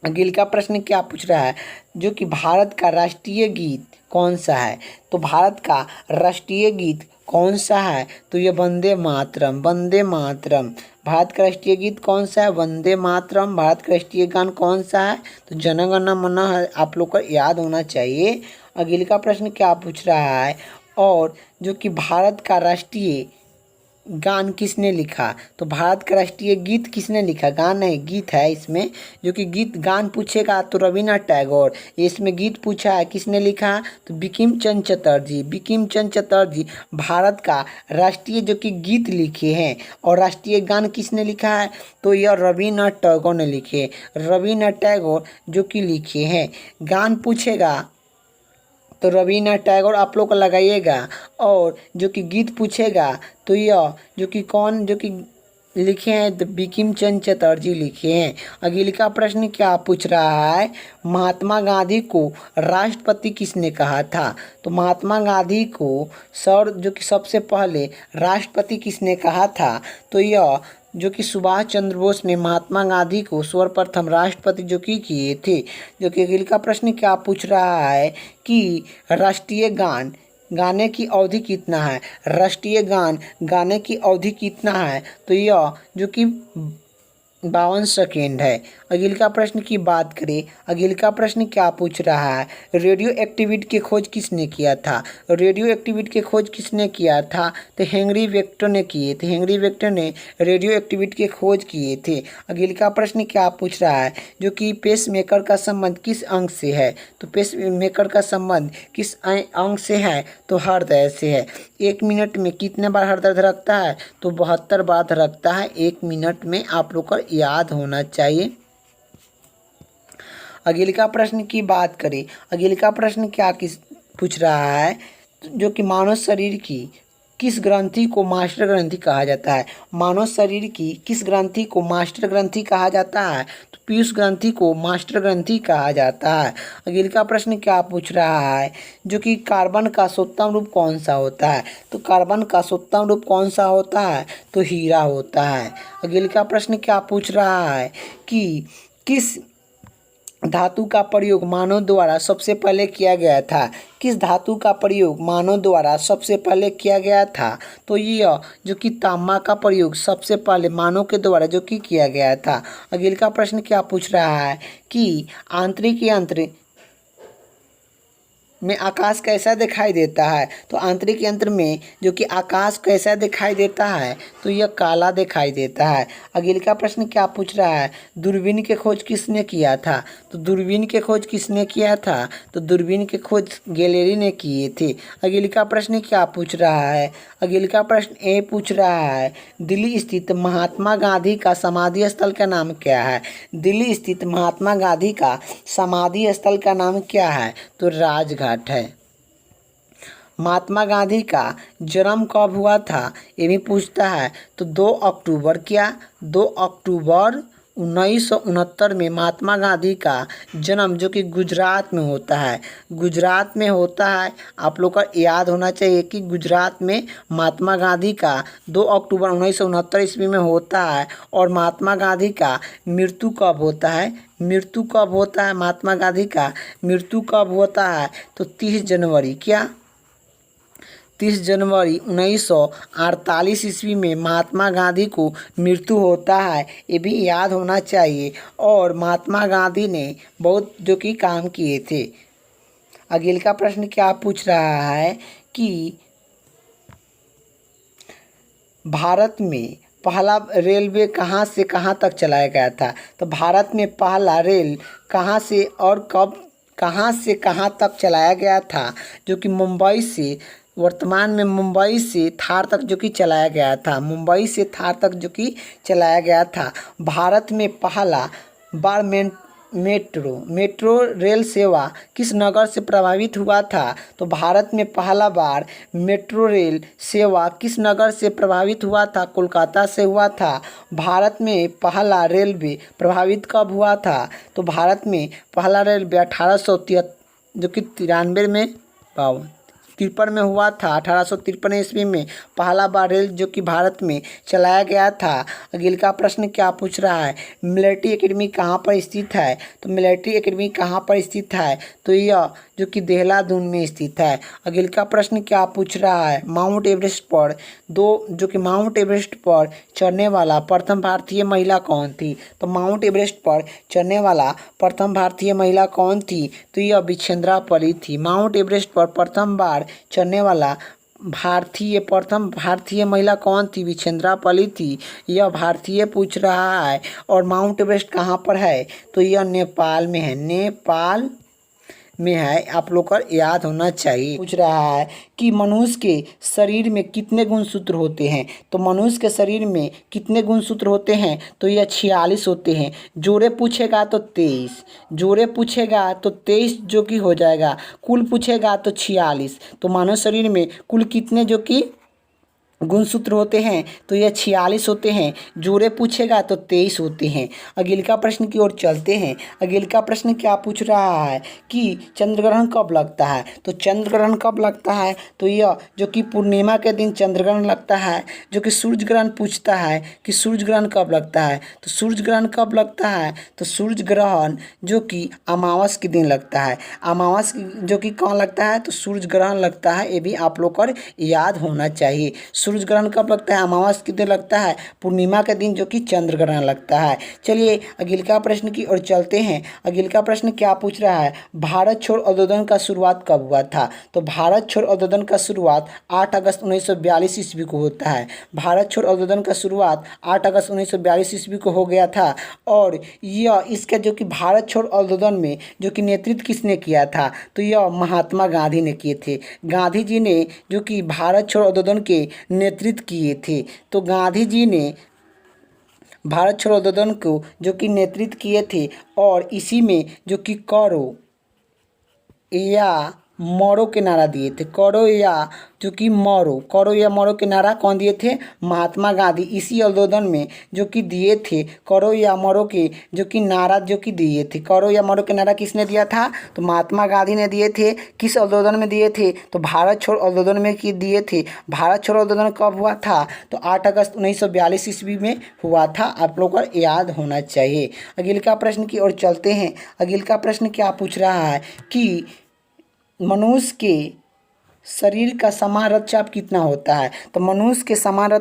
अगले का प्रश्न क्या पूछ रहा है? जो कि भारत का राष्ट्रीय गीत कौन सा है? तो भारत का राष्ट्रीय गीत कौन सा है? तो ये वंदे मातरम, वंदे मातरम। भारत का राष्ट्रीय गीत कौन सा है? वंदे मातरम। भारत का राष्ट्रीय गान कौन सा है? तो जन गण मन है, आप लोग को याद होना चाहिए। अगले का प्रश्न क्या पूछ रहा है? और जो कि भारत का राष्ट्रीय गान किसने लिखा? तो भारत का राष्ट्रीय गीत किसने लिखा? गान नहीं, गीत है इसमें। जो कि गीत गान पूछेगा तो रविन्द्रनाथ टैगोर। इसमें गीत पूछा है किसने लिखा? तो बंकिम चंद्र चटर्जी, बंकिम चंद्र चटर्जी भारत का राष्ट्रीय जो कि गीत लिखे हैं। और राष्ट्रीय गान किसने लिखा है? तो यह रविन्द्रनाथ टैगोर ने लिखे, रविन्द्रनाथ टैगोर जो कि लिखे हैं। गान पूछेगा तो रविन्द्रनाथ टैगोर आप लोग को लगाइएगा। और जो कि गीत पूछेगा तो यह जो कि कौन जो कि लिखे हैं? तो बंकिम चंद्र चटर्जी लिखे हैं। अगले का प्रश्न क्या पूछ रहा है? महात्मा गांधी को राष्ट्रपति किसने कहा था? तो महात्मा गांधी को सर जो कि सबसे पहले राष्ट्रपति किसने कहा था? तो यह जो कि सुभाष चंद्र बोस ने महात्मा गांधी को सर्वप्रथम राष्ट्रपति जो कि किए थे। जो कि अगले का प्रश्न क्या पूछ रहा है कि राष्ट्रीय गान गाने की अवधि कितना है? राष्ट्रीय गान गाने की अवधि कितना है? तो यह जो कि 52 सेकेंड है। अगले का प्रश्न की बात करें, अगले का प्रश्न क्या पूछ रहा है? रेडियो एक्टिविटी की खोज किसने किया था? रेडियो एक्टिविटी की खोज किसने किया था? तो हेनरी बेक्टर ने किए थे, हेनरी बेक्टर ने रेडियो एक्टिविटी की खोज किए थे। अगले का प्रश्न क्या पूछ रहा है? जो कि पेस मेकर का संबंध किस अंग से है? तो पेस मेकर का संबंध किस अंग से है? तो हृदय से है। 1 मिनट में कितने बार हृदय धड़कता है? तो 72 बार धड़कता है 1 मिनट में, आप लोग को याद होना चाहिए। अगले का प्रश्न की बात करें, अगले का प्रश्न क्या पूछ रहा है? जो कि मानव शरीर की किस ग्रंथि को मास्टर ग्रंथि कहा जाता है? मानव शरीर की किस ग्रंथि को मास्टर ग्रंथि कहा जाता है? तो पीयूष ग्रंथि को मास्टर ग्रंथि कहा जाता है। अगले का प्रश्न क्या पूछ रहा है? जो कि कार्बन का 7वां रूप कौन सा होता है? तो कार्बन का 7वां रूप कौन सा होता है? तो हीरा होता है। अगले का प्रश्न क्या पूछ रहा है कि किस धातु का प्रयोग मानव द्वारा सबसे पहले किया गया था? किस धातु का प्रयोग मानव द्वारा सबसे पहले किया गया था? तो यह जो कि तांबा का प्रयोग सबसे पहले मानव के द्वारा जो कि किया गया था। अगले का प्रश्न क्या पूछ रहा है कि आंतरिक यंत्र में आकाश कैसा दिखाई देता है? तो आंतरिक यंत्र में जो कि आकाश कैसा दिखाई देता है? तो यह काला दिखाई देता है। अगले का प्रश्न क्या पूछ रहा है? दूरबीन की खोज किसने किया था? तो दूरबीन की खोज किसने किया था? तो दूरबीन की खोज गैलीलियो ने किए थे। अगले का प्रश्न क्या पूछ रहा है? अगले का प्रश्न ये पूछ रहा है, दिल्ली स्थित महात्मा गांधी का समाधि स्थल का नाम क्या है? दिल्ली स्थित महात्मा गांधी का समाधि स्थल का नाम क्या है? तो राजघाट है। महात्मा गांधी का जन्म कब हुआ था? ये भी पूछता है। तो 2 अक्टूबर क्या? 2 अक्टूबर 1969 में महात्मा गांधी का जन्म जो कि गुजरात में होता है, गुजरात में होता है। आप लोग का याद होना चाहिए कि गुजरात में महात्मा गांधी का 2 अक्टूबर 1969 ईस्वी में होता है। और महात्मा गांधी का मृत्यु कब होता है? मृत्यु कब होता है? महात्मा गांधी का मृत्यु कब होता है? तो 30 जनवरी क्या? 30 जनवरी 1948 ईस्वी में महात्मा गांधी को मृत्यु होता है, ये भी याद होना चाहिए। और महात्मा गांधी ने बहुत जो कि काम किए थे। अगले का प्रश्न क्या पूछ रहा है कि भारत में पहला रेलवे कहाँ से कहाँ तक चलाया गया था? तो भारत में पहला रेल कहाँ से और कब कहाँ से कहाँ तक चलाया गया था? जो कि मुंबई से, वर्तमान में मुंबई से थार तक जो कि चलाया गया था, मुंबई से थार तक जो कि चलाया गया था। भारत में पहला बार मेट्रो रेल सेवा किस नगर से प्रभावित हुआ था? तो भारत में पहला बार मेट्रो रेल सेवा किस नगर से प्रभावित हुआ था? कोलकाता से हुआ था। भारत में पहला रेलवे प्रभावित कब हुआ था? तो भारत में पहला रेलवे 1873 जो कि 93 में 53 में हुआ था। 1853 ईस्वी में पहला बार रेल जो कि भारत में चलाया गया था। अगले का प्रश्न क्या पूछ रहा है? मिलिट्री एकेडमी कहाँ पर स्थित है? तो मिलिट्री एकेडमी कहाँ पर स्थित है? तो यह जो कि देहरादून में स्थित है। अगले का प्रश्न क्या पूछ रहा है? माउंट एवरेस्ट पर चढ़ने वाला प्रथम भारतीय महिला कौन थी? तो माउंट एवरेस्ट पर चढ़ने वाला प्रथम भारतीय महिला कौन थी? तो यह विजेंद्रा पली थी। माउंट एवरेस्ट पर प्रथम बार चढ़ने वाला प्रथम भारतीय महिला कौन थी? विजेंद्रा पली थी। यह भारतीय पूछ रहा है। और माउंट एवरेस्ट कहाँ पर है? तो यह नेपाल में है, नेपाल में है। आप लोग को याद होना चाहिए। पूछ रहा है कि मनुष्य के शरीर में कितने गुणसूत्र होते हैं? तो मनुष्य के शरीर में कितने गुणसूत्र होते हैं? तो यह 46 होते हैं। जोड़े पूछेगा तो 23, जोड़े पूछेगा तो 23 जो कि हो जाएगा। कुल पूछेगा तो 46। तो मानव शरीर में कुल कितने जो कि गुणसूत्र होते हैं? तो यह 46 होते हैं। जोड़े पूछेगा तो 23 होते हैं। अगले का प्रश्न की ओर चलते हैं। अगले का प्रश्न क्या पूछ रहा है कि चंद्र ग्रहण कब लगता है? तो चंद्र ग्रहण कब लगता है? तो यह जो कि पूर्णिमा के दिन चंद्र ग्रहण लगता है। जो कि सूर्य ग्रहण पूछता है कि सूर्य ग्रहण कब लगता है? तो सूर्य ग्रहण कब लगता है? तो सूर्य ग्रहण जो कि अमावस के दिन लगता है। अमावस जो कि कहाँ लगता है? तो सूर्य ग्रहण लगता है। ये भी आप लोग को याद होना चाहिए। सूर्य ग्रहण कब लगता है? अमावस के दिन लगता है। पूर्णिमा के दिन जो कि चंद्र ग्रहण लगता है। चलिए अगले का प्रश्न की ओर चलते हैं। अगले का प्रश्न क्या पूछ रहा है? भारत छोड़ आंदोलन का शुरुआत कब हुआ था? तो भारत छोड़ आंदोलन का शुरुआत 8 अगस्त 1942 ईस्वी को होता है। भारत छोड़ आंदोलन का शुरुआत 8 अगस्त 1942 ईस्वी को हो गया था। और यह इसका जो कि भारत छोड़ आंदोलन में जो कि नेतृत्व किसने किया था? तो यह महात्मा गांधी ने किए थे। गांधी जी ने जो कि भारत छोड़ आंदोलन के नेतृत्व किए थे। तो गांधी जी ने भारत छोड़ो आंदोलन को जो कि नेतृत्व किए थे। और इसी में जो कि करो या मरो के नारा दिए थे। करो या जो कि मरो के नारा कौन दिए थे? महात्मा गांधी। इसी आंदोलन में जो कि दिए थे करो या मरो के जो कि नारा जो कि दिए थे। करो या मरो के नारा किसने दिया था? तो महात्मा गांधी ने दिए थे। किस आंदोलन में दिए थे? तो भारत छोड़ आंदोलन में दिए थे। भारत छोड़ आंदोलन कब हुआ था? तो 8 अगस्त 1942 ईस्वी में हुआ था। आप लोगों को याद होना चाहिए। अगले का प्रश्न की ओर चलते हैं। अगले का प्रश्न क्या पूछ रहा है कि मनुष्य के शरीर का समान रक्तचाप कितना होता है? तो मनुष्य के समान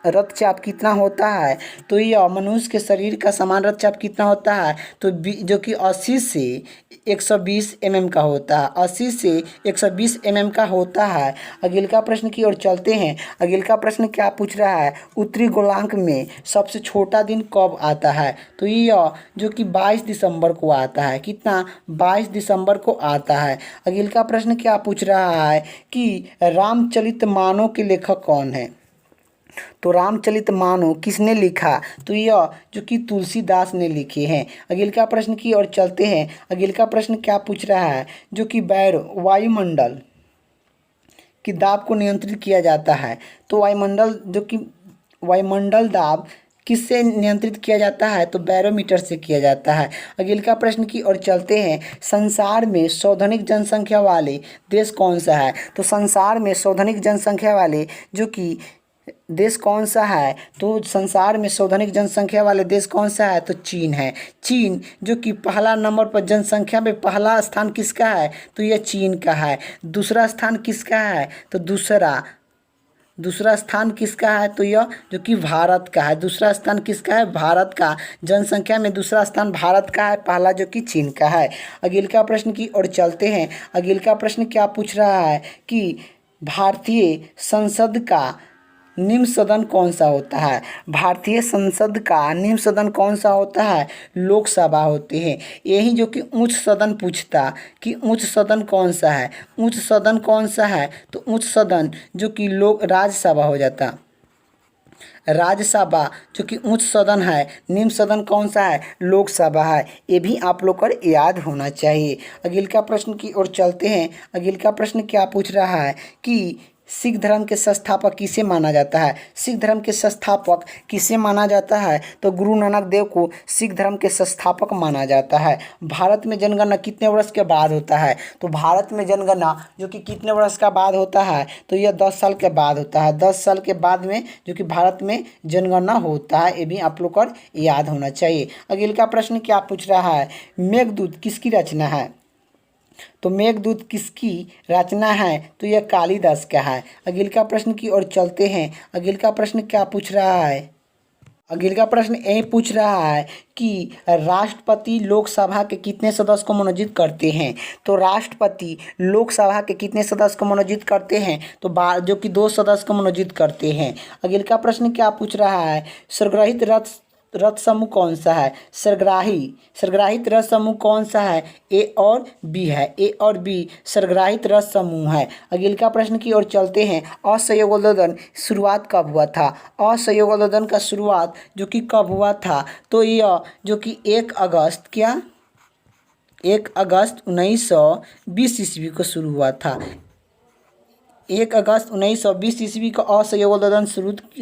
रक्तचाप कितना होता है? तो यह मनुष्य के शरीर का समान रक्तचाप कितना होता है? तो जो कि 80 से 120 mm का होता है। 80 से 120 mm का होता है। अगले का प्रश्न की ओर चलते हैं। अगले का प्रश्न क्या पूछ रहा है? उत्तरी गोलार्ध में सबसे छोटा दिन कब आता है? तो यह जो कि 22 दिसंबर को आता है। कितना? 22 दिसंबर को आता है। अगले का प्रश्न क्या पूछ रहा है कि रामचरितमानस के लेखक कौन है? तो रामचरितमानस किसने लिखा? तो यह जो कि तुलसीदास ने लिखे हैं। अगले का प्रश्न की ओर चलते हैं। अगले का प्रश्न क्या पूछ रहा है? जो कि वायुमंडल की दाब को नियंत्रित किया जाता है। तो वायुमंडल दाब किससे नियंत्रित किया जाता है? तो बैरोमीटर से किया जाता है। अगले का प्रश्न की ओर चलते हैं। संसार में सर्वाधिक जनसंख्या वाले देश कौन सा है? तो संसार में सर्वाधिक जनसंख्या वाले जो कि देश कौन सा है? तो संसार में सर्वाधिक जनसंख्या वाले देश कौन सा है? तो चीन है। चीन जो कि पहला नंबर पर जनसंख्या में पहला स्थान किसका है? तो यह चीन का है। दूसरा स्थान किसका है? तो दूसरा स्थान किसका है? तो यह जो कि भारत का है। दूसरा स्थान किसका है? भारत का। जनसंख्या में दूसरा स्थान भारत का है, पहला जो कि चीन का है। अगले का प्रश्न की ओर चलते हैं। अगले का प्रश्न क्या पूछ रहा है कि भारतीय संसद का निम्न सदन कौन सा होता है? भारतीय संसद का निम्न सदन कौन सा होता है? लोकसभा होती है। यही जो कि उच्च सदन पूछता कि उच्च सदन कौन सा है, उच्च सदन कौन सा है, तो उच्च सदन जो कि लोक राज्यसभा हो जाता। राज्यसभा जो कि उच्च सदन है, निम्न सदन कौन सा है? लोकसभा है। ये भी आप लोग को याद होना चाहिए। अगले का प्रश्न की ओर चलते हैं। अगले का प्रश्न क्या पूछ रहा है कि सिख धर्म के संस्थापक किसे माना जाता है? सिख धर्म के संस्थापक किसे माना जाता है? तो गुरु नानक देव को सिख धर्म के संस्थापक माना जाता है। भारत में जनगणना कितने वर्ष के बाद होता है? तो भारत में जनगणना जो कि कितने वर्ष का बाद होता है? तो यह 10 साल के बाद होता है। 10 साल के बाद में जो कि भारत में जनगणना होता है। ये भी आप लोग को याद होना चाहिए। अगले का प्रश्न क्या पूछ रहा है? मेघदूत किसकी रचना है? तो मेघदूत किसकी रचना है? तो यह कालिदास का है। अगले का प्रश्न की ओर चलते हैं। अगले का प्रश्न क्या पूछ रहा है? अगले का प्रश्न यही पूछ रहा है कि राष्ट्रपति लोकसभा के कितने सदस्य को मनोनीत करते हैं? तो राष्ट्रपति लोकसभा के कितने सदस्य को मनोनीत करते हैं? तो जो कि 2 सदस्य को मनोनीत करते हैं। अगले का प्रश्न क्या पूछ रहा है? स्वर्गरहित रथ समूह कौन सा है? स्वर्गरहित रथ समूह कौन सा है? ए और बी है। ए और बी स्वर्गरहित रथ समूह है। अगले का प्रश्न की ओर चलते हैं। असहयोग आंदोलन शुरुआत कब हुआ था? असहयोग आंदोलन का शुरुआत जो कि कब हुआ था? तो यह जो कि 1 अगस्त 1920 ईस्वी को शुरू हुआ था। 1 अगस्त 1920 ईस्वी को असहयोग आंदोलन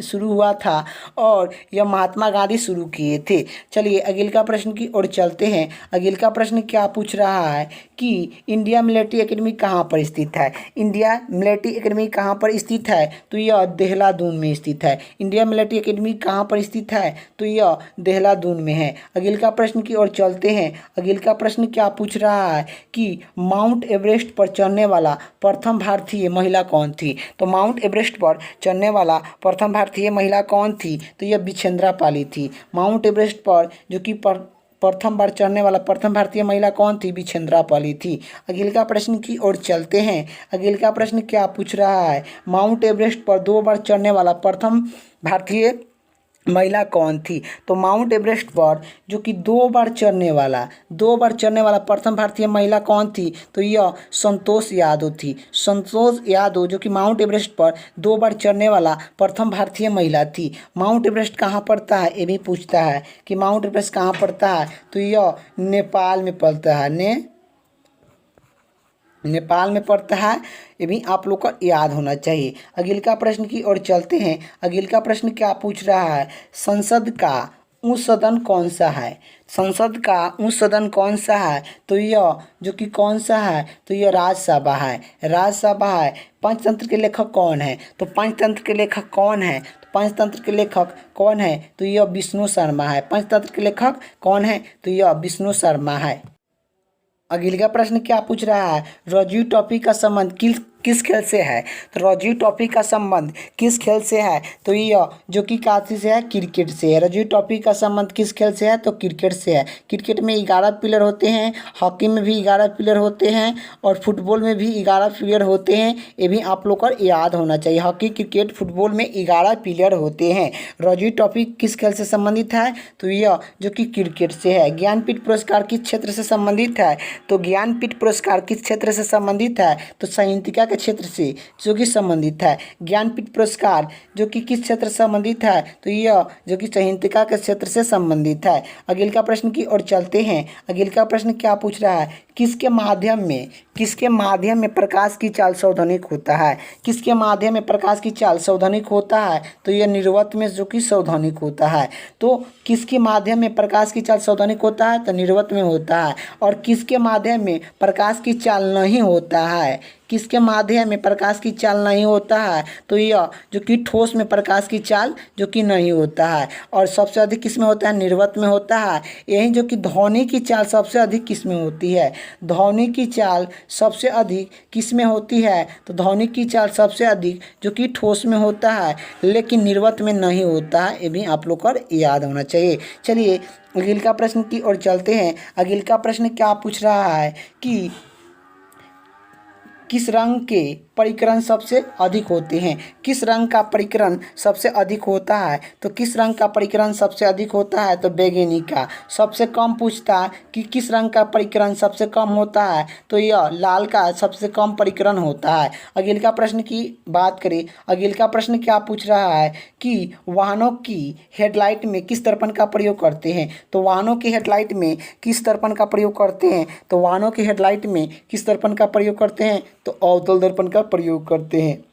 शुरू हुआ था और यह महात्मा गांधी शुरू किए थे। चलिए अगले का प्रश्न की ओर चलते हैं। अगले का प्रश्न क्या पूछ रहा है कि इंडिया मिलिट्री एकेडमी कहाँ पर स्थित है? इंडिया मिलिट्री एकेडमी कहाँ पर स्थित है? तो यह देहरादून में स्थित है। इंडिया मिलिट्री एकेडमी कहाँ पर स्थित है? तो यह देहरादून में है। अगले का प्रश्न की ओर चलते हैं। अगले का प्रश्न क्या पूछ रहा है कि माउंट एवरेस्ट पर चढ़ने वाला प्रथम भारतीय महिला कौन थी? तो माउंट एवरेस्ट पर चढ़ने वाला प्रथम भारतीय महिला कौन थी? तो यह बिछेंद्रा पाली थी। माउंट एवरेस्ट पर जो कि प्रथम बार चढ़ने वाला प्रथम भारतीय महिला कौन थी? बिछेंद्रा पाली थी। अगले का प्रश्न की ओर चलते हैं। अगले का प्रश्न क्या पूछ रहा है? माउंट एवरेस्ट पर 2 बार चढ़ने वाला प्रथम भारतीय महिला कौन थी? तो माउंट एवरेस्ट पर जो कि 2 बार चढ़ने वाला प्रथम भारतीय महिला कौन थी? तो यह संतोष यादव थी। संतोष यादव जो कि माउंट एवरेस्ट पर 2 बार चढ़ने वाला प्रथम भारतीय महिला थी। माउंट एवरेस्ट कहाँ पड़ता है? ये भी पूछता है कि माउंट एवरेस्ट कहाँ पड़ता है? तो यह नेपाल में पड़ता है। नेपाल में पड़ता है। ये भी आप लोग को याद होना चाहिए। अगले का प्रश्न की ओर चलते हैं। अगले का प्रश्न क्या पूछ रहा है? संसद का उच्च सदन कौन सा है? संसद का उच्च सदन कौन सा है? तो यह जो कि कौन सा है? तो यह राज्यसभा है। राज्यसभा है। पंचतंत्र के लेखक कौन है? तो पंचतंत्र के लेखक कौन है? तो पंचतंत्र के लेखक कौन है? तो यह विष्णु शर्मा है। पंचतंत्र के लेखक कौन है? तो यह विष्णु शर्मा है। अगले का प्रश्न क्या पूछ रहा है? रणजी ट्रॉफी का संबंध किस खेल से है? तो रणजी ट्रॉफी का संबंध किस खेल से है? तो यह जो कि काशी से है, क्रिकेट से है। रणजी ट्रॉफी का संबंध किस खेल से है? तो क्रिकेट से है। क्रिकेट में 11 प्लेयर होते हैं, हॉकी में भी 11 प्लेयर होते हैं और फुटबॉल में भी 11 प्लेयर होते हैं। ये भी आप लोग को याद होना चाहिए। हॉकी, क्रिकेट, फुटबॉल में 11 प्लेयर होते हैं। रणजी ट्रॉफी किस खेल से संबंधित है? तो यह जो कि क्रिकेट से है। ज्ञानपीठ पुरस्कार किस क्षेत्र से संबंधित है? तो ज्ञानपीठ पुरस्कार किस क्षेत्र से संबंधित है? तो साहित्यिका के क्षेत्र से जो कि संबंधित है। ज्ञानपीठ पुरस्कार जो कि किस क्षेत्र से संबंधित है? तो यह जो कि साहित्यिका के क्षेत्र से संबंधित है। अगले का प्रश्न की ओर चलते हैं। अगले का प्रश्न क्या पूछ रहा है? किसके माध्यम में प्रकाश की चाल सावधानिक होता है? किसके माध्यम में प्रकाश की चाल सावधानिक होता है? तो यह निर्वात में जो कि सावधानिक होता है। तो किसके माध्यम में प्रकाश की चाल सावधानिक होता है? तो निर्वात में होता है। और किसके माध्यम में प्रकाश की चाल नहीं होता है? किसके माध्यम में प्रकाश की चाल नहीं होता है? तो यह जो कि ठोस में प्रकाश की चाल जो कि नहीं होता है। और सबसे अधिक किस में होता है? निर्वात में होता है। यही जो कि ध्वनि की चाल सबसे अधिक किस में होती है? ध्वनि की चाल सबसे अधिक किस में होती है? तो ध्वनि की चाल सबसे अधिक जो कि ठोस में होता है, लेकिन निर्वात में नहीं होता है। ये भी आप लोग को याद होना चाहिए। चलिए अगले का प्रश्न की ओर चलते हैं। अगले का प्रश्न क्या पूछ रहा है कि किस रंग के परिकरण सबसे अधिक होते हैं? किस रंग का परिकरण सबसे अधिक होता है? तो किस रंग का परिकरण सबसे अधिक होता है? तो बैगनी का। सबसे कम पूछता है कि किस रंग का परिकरण सबसे कम होता है? तो यह लाल का सबसे कम परिकरण होता है। अगले का प्रश्न की बात करें, अगले का प्रश्न क्या पूछ रहा है कि वाहनों की हेडलाइट में किस दर्पण का प्रयोग करते हैं? तो वाहनों की हेडलाइट में किस दर्पण का प्रयोग करते हैं? तो वाहनों की हेडलाइट में किस दर्पण का प्रयोग करते हैं? तो अवतल दर्पण का प्रयोग करते हैं।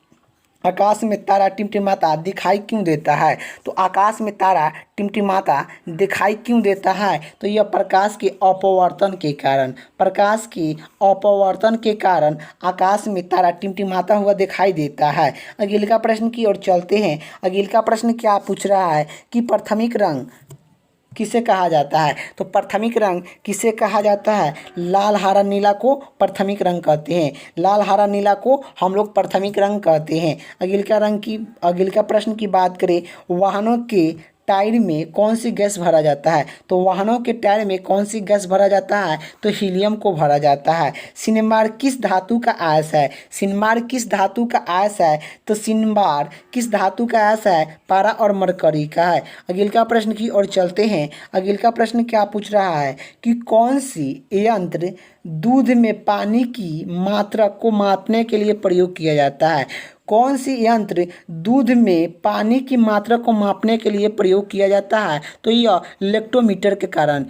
आकाश में तारा टिमटिमाता दिखाई क्यों देता है? तो आकाश में तारा टिमटिमाता दिखाई क्यों देता है? तो यह प्रकाश के अपवर्तन के कारण, प्रकाश के अपवर्तन के कारण आकाश में तारा टिमटिमाता हुआ दिखाई देता है। अगले का प्रश्न की ओर चलते हैं। अगले का प्रश्न क्या पूछ रहा है कि प्राथमिक रंग किसे कहा जाता है? तो प्राथमिक रंग किसे कहा जाता है? लाल हरा नीला को प्राथमिक रंग कहते हैं। लाल हरा नीला को हम लोग प्राथमिक रंग कहते हैं। अगले का प्रश्न की बात करें, वाहनों के टायर में कौन सी गैस भरा जाता है? तो वाहनों के टायर में कौन सी गैस भरा जाता है? तो हीलियम को भरा जाता है। सिनबार किस धातु का आयस है? सिनबार किस धातु का आयस है? तो सिनबार किस धातु का आयस है? पारा और मरकरी का है। अगले का प्रश्न की ओर चलते हैं। अगले का प्रश्न क्या पूछ रहा है कि कौन सी यंत्र दूध में पानी की मात्रा को मापने के लिए प्रयोग किया जाता है? कौन सी यंत्र दूध में पानी की मात्रा को मापने के लिए प्रयोग किया जाता है? तो यह लेक्टोमीटर के कारण,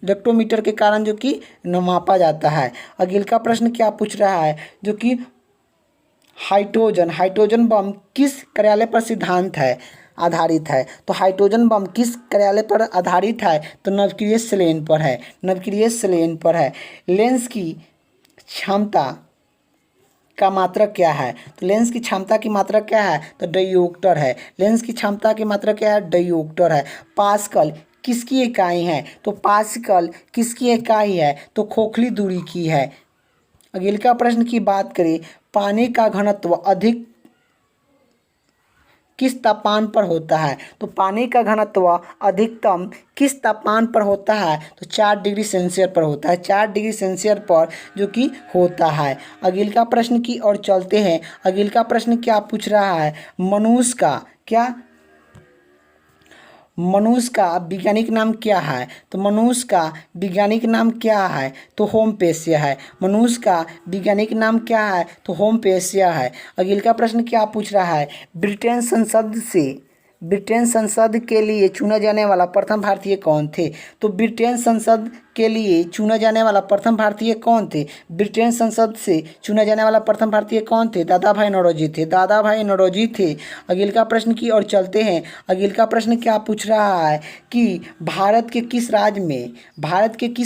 लेक्टोमीटर के कारण जो कि मापा जाता है। अगले का प्रश्न क्या पूछ रहा है जो कि हाइड्रोजन बम किस कार्यालय पर सिद्धांत है आधारित है? तो हाइड्रोजन बम किस कार्यालय पर आधारित है? तो नवक्रिय सेलेन पर है, नवक्रिय सेलेन पर है। लेंस की क्षमता का मात्रक क्या है? तो लेंस की क्षमता की मात्रक क्या है? तो डायोप्टर है। लेंस की क्षमता की मात्रक क्या है? डायोप्टर है। पास्कल किसकी इकाई है? तो पास्कल किसकी इकाई है? तो खोखली दूरी की है। अगले का प्रश्न की बात करें, पानी का घनत्व अधिक किस तापमान पर होता है? तो पानी का घनत्व अधिकतम किस तापमान पर होता है? तो 4 डिग्री सेल्सियस पर होता है, 4 डिग्री सेल्सियस पर जो कि होता है। अगले का प्रश्न की ओर चलते हैं। अगले का प्रश्न क्या पूछ रहा है, मनुष्य का क्या, मनुष्य का वैज्ञानिक नाम क्या है? तो मनुष्य का वैज्ञानिक नाम क्या है? तो होमोपेसिया है। मनुष्य का वैज्ञानिक नाम क्या है? तो होमोपेसिया है। अगले का प्रश्न क्या पूछ रहा है, ब्रिटेन संसद के लिए चुना जाने वाला प्रथम भारतीय कौन थे? तो ब्रिटेन संसद के लिए चुना जाने वाला प्रथम भारतीय कौन थे? ब्रिटेन संसद से चुना जाने वाला प्रथम भारतीय कौन थे? दादा भाई नौरोजी थे, दादा भाई नौरोजी थे। अगले का प्रश्न की ओर चलते हैं। अगले का प्रश्न क्या पूछ रहा है कि भारत के किस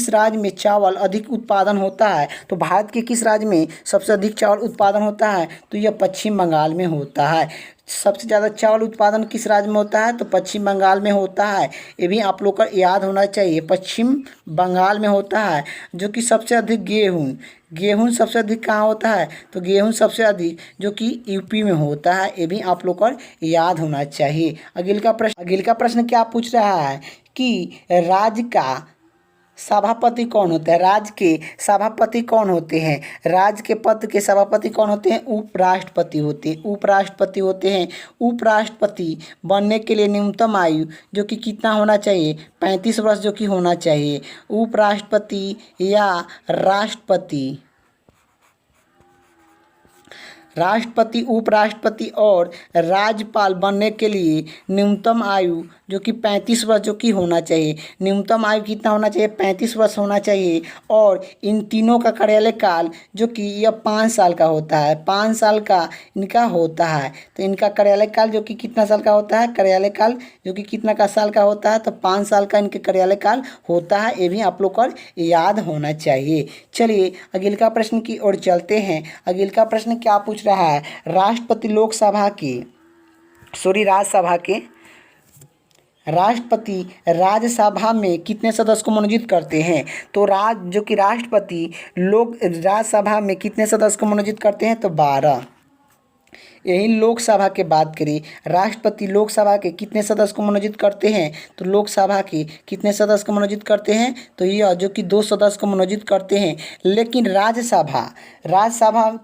राज्य में चावल अधिक उत्पादन होता है? तो भारत के किस राज्य में सबसे अधिक चावल उत्पादन होता है? तो यह पश्चिम बंगाल में होता है। सबसे ज़्यादा चावल उत्पादन किस राज्य में होता है? तो पश्चिम बंगाल में होता है। ये भी आप लोग का याद होना चाहिए, पश्चिम बंगाल में होता है। जो कि सबसे अधिक गेहूँ सबसे अधिक कहाँ होता है? तो गेहूँ सबसे अधिक जो कि यूपी में होता है। ये भी आप लोग को याद होना चाहिए। अगले का प्रश्न क्या पूछ रहा है कि राज्य का सभापति कौन होता है? राज्य के सभापति कौन होते हैं? राज्य के पद के सभापति कौन होते हैं? उपराष्ट्रपति होते हैं, उपराष्ट्रपति होते हैं। उपराष्ट्रपति बनने के लिए न्यूनतम आयु जो कि कितना होना चाहिए? 35 वर्ष जो कि होना चाहिए। उपराष्ट्रपति या राष्ट्रपति, उपराष्ट्रपति और राज्यपाल बनने के लिए न्यूनतम आयु जो कि 35 वर्ष जो कि होना चाहिए। न्यूनतम आयु कितना होना चाहिए? 35 वर्ष होना चाहिए। और इन तीनों का कार्यालय काल जो कि यह 5 साल का होता है, 5 साल का इनका होता है। तो इनका कार्यालय काल जो कि कितना साल का होता है? कार्यालय काल जो कि कितना का साल का होता है? तो 5 साल का इनके कार्यालय काल होता है। ये भी आप लोग को याद होना चाहिए। चलिए अगले का प्रश्न की ओर चलते हैं। अगले का प्रश्न क्या पूछ रहा है, राष्ट्रपति राज्यसभा में कितने सदस्य को मनोनीत करते हैं? तो राष्ट्रपति लोग राज्यसभा में कितने सदस्य को मनोनीत करते हैं? तो 12। यही लोकसभा के बात करें, राष्ट्रपति लोकसभा के कितने सदस्य को मनोनीत करते हैं, तो लोकसभा के कितने सदस्य को मनोनीत करते हैं, तो यह जो कि 2 सदस्य को मनोनीत करते हैं। लेकिन राज्यसभा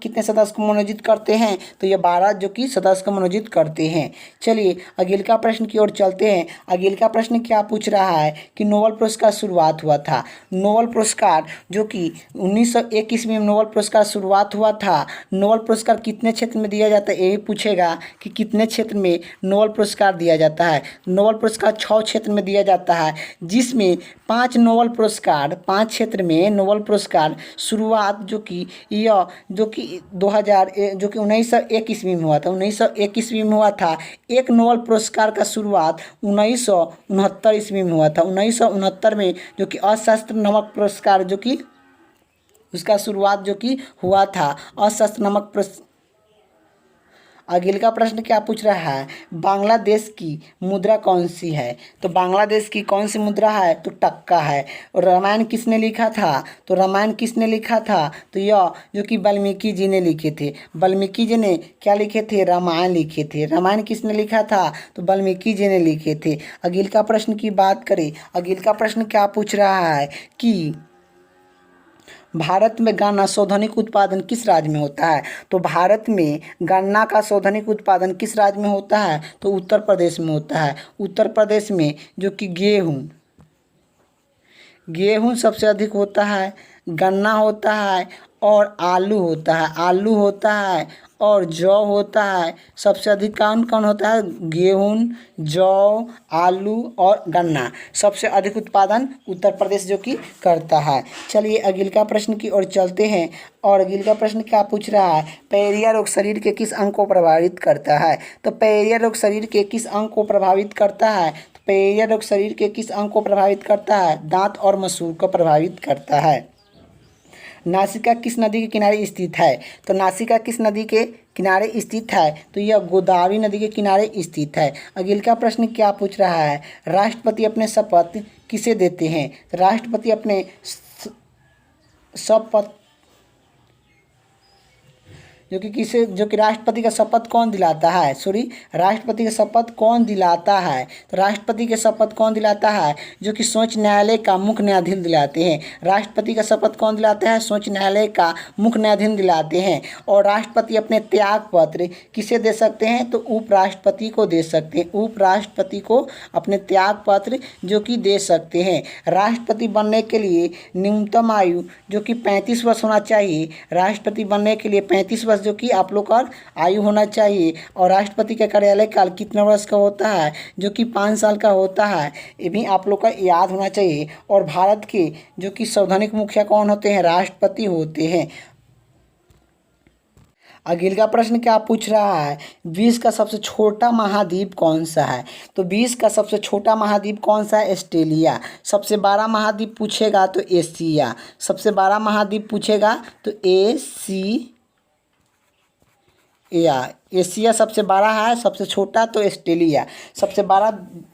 कितने सदस्य को मनोनीत करते हैं, तो यह 12 जो कि सदस्य को मनोनीत करते हैं। चलिए अगले का प्रश्न की ओर चलते हैं। अगले का प्रश्न क्या पूछ रहा है कि नोबेल पुरस्कार शुरुआत हुआ था। नोबेल पुरस्कार जो कि 1901 ईस्वी में नोबेल पुरस्कार शुरुआत हुआ था। नोबेल पुरस्कार कितने क्षेत्र में दिया जाता है, ये भी पूछेगा कि कितने क्षेत्र में नोबेल पुरस्कार दिया जाता है। नोबेल पुरस्कार 6 क्षेत्र में दिया जाता है, जिसमें 5 नोबेल पुरस्कार 5 क्षेत्र में नोबेल पुरस्कार शुरुआत जो कि 1901 ईस्वी में हुआ था। 1901 ईस्वी में हुआ था। एक नोबेल पुरस्कार का शुरुआत 1969 ईस्वी में हुआ था। 1969 में जो कि अर्थशास्त्र नामक पुरस्कार जो कि उसका शुरुआत जो कि हुआ था, अर्थशास्त्र नामक अगले का प्रश्न क्या पूछ रहा है, बांग्लादेश की मुद्रा कौन सी है। तो बांग्लादेश की कौन सी मुद्रा है, तो टक्का है। और रामायण किसने लिखा था, तो रामायण किसने लिखा था, तो यह जो कि वाल्मीकि जी ने लिखे थे। वाल्मीकि जी ने क्या लिखे थे, रामायण लिखे थे। रामायण किसने लिखा था, तो वाल्मीकि जी ने लिखे थे। अगले का प्रश्न की बात करें, अगले का प्रश्न क्या पूछ रहा है कि भारत में गन्ना शोधनिक उत्पादन किस राज्य में होता है। तो भारत में गन्ना का शोधनिक उत्पादन किस राज्य में होता है, तो उत्तर प्रदेश में होता है। उत्तर प्रदेश में जो कि गेहूं सबसे अधिक होता है, गन्ना होता है और आलू होता है और जौ होता है। सबसे अधिक कौन कौन होता है, गेहूं, जौ, आलू और गन्ना। सबसे अधिक उत्पादन उत्तर प्रदेश जो कि करता है। चलिए अगले का प्रश्न की ओर चलते हैं। और अगले का प्रश्न क्या पूछ रहा है, पायरिया रोग शरीर के किस अंग को प्रभावित करता है। तो पायरिया रोग शरीर के किस अंग को प्रभावित करता है, तो पायरिया रोग शरीर के किस अंग को प्रभावित करता है, दांत और मसूड़ को प्रभावित करता है। नासिका किस नदी के किनारे स्थित है। तो नासिका किस नदी के किनारे स्थित है, तो यह गोदावरी नदी के किनारे स्थित है। अगले का प्रश्न क्या पूछ रहा है, राष्ट्रपति अपने शपथ किसे देते हैं। तो राष्ट्रपति अपने शपथ जो कि राष्ट्रपति का शपथ कौन दिलाता है, राष्ट्रपति का शपथ कौन दिलाता है। तो राष्ट्रपति के शपथ कौन दिलाता है, जो कि सर्वोच्च न्यायालय का मुख्य न्यायाधीश दिलाते हैं। राष्ट्रपति का शपथ कौन दिलाता है, सर्वोच्च न्यायालय का मुख्य न्यायाधीश दिलाते हैं। और राष्ट्रपति अपने त्याग पत्र किसे दे सकते हैं, तो उपराष्ट्रपति को दे सकते हैं। उपराष्ट्रपति को अपने त्याग पत्र जो कि दे सकते हैं। राष्ट्रपति बनने के लिए न्यूनतम आयु जो कि 35 वर्ष होना चाहिए। राष्ट्रपति बनने के लिए 35 वर्ष जो कि आप लोग का आयु होना चाहिए। और राष्ट्रपति का कार्यालय काल कितने वर्ष का होता है, जो कि 5 साल का होता है। ये भी आप लोग का याद होना चाहिए। और भारत के जो कि संवैधानिक मुखिया कौन होते हैं, राष्ट्रपति होते हैं। अगले का प्रश्न क्या पूछ रहा है, विश्व का सबसे छोटा महाद्वीप कौन सा है। तो विश्व का सबसे छोटा महाद्वीप कौन सा है, ऑस्ट्रेलिया। सबसे बड़ा महाद्वीप पूछेगा तो एशिया। सबसे बड़ा महाद्वीप पूछेगा तो एशिया सबसे बड़ा है, सबसे छोटा तो ऑस्ट्रेलिया। सबसे बड़ा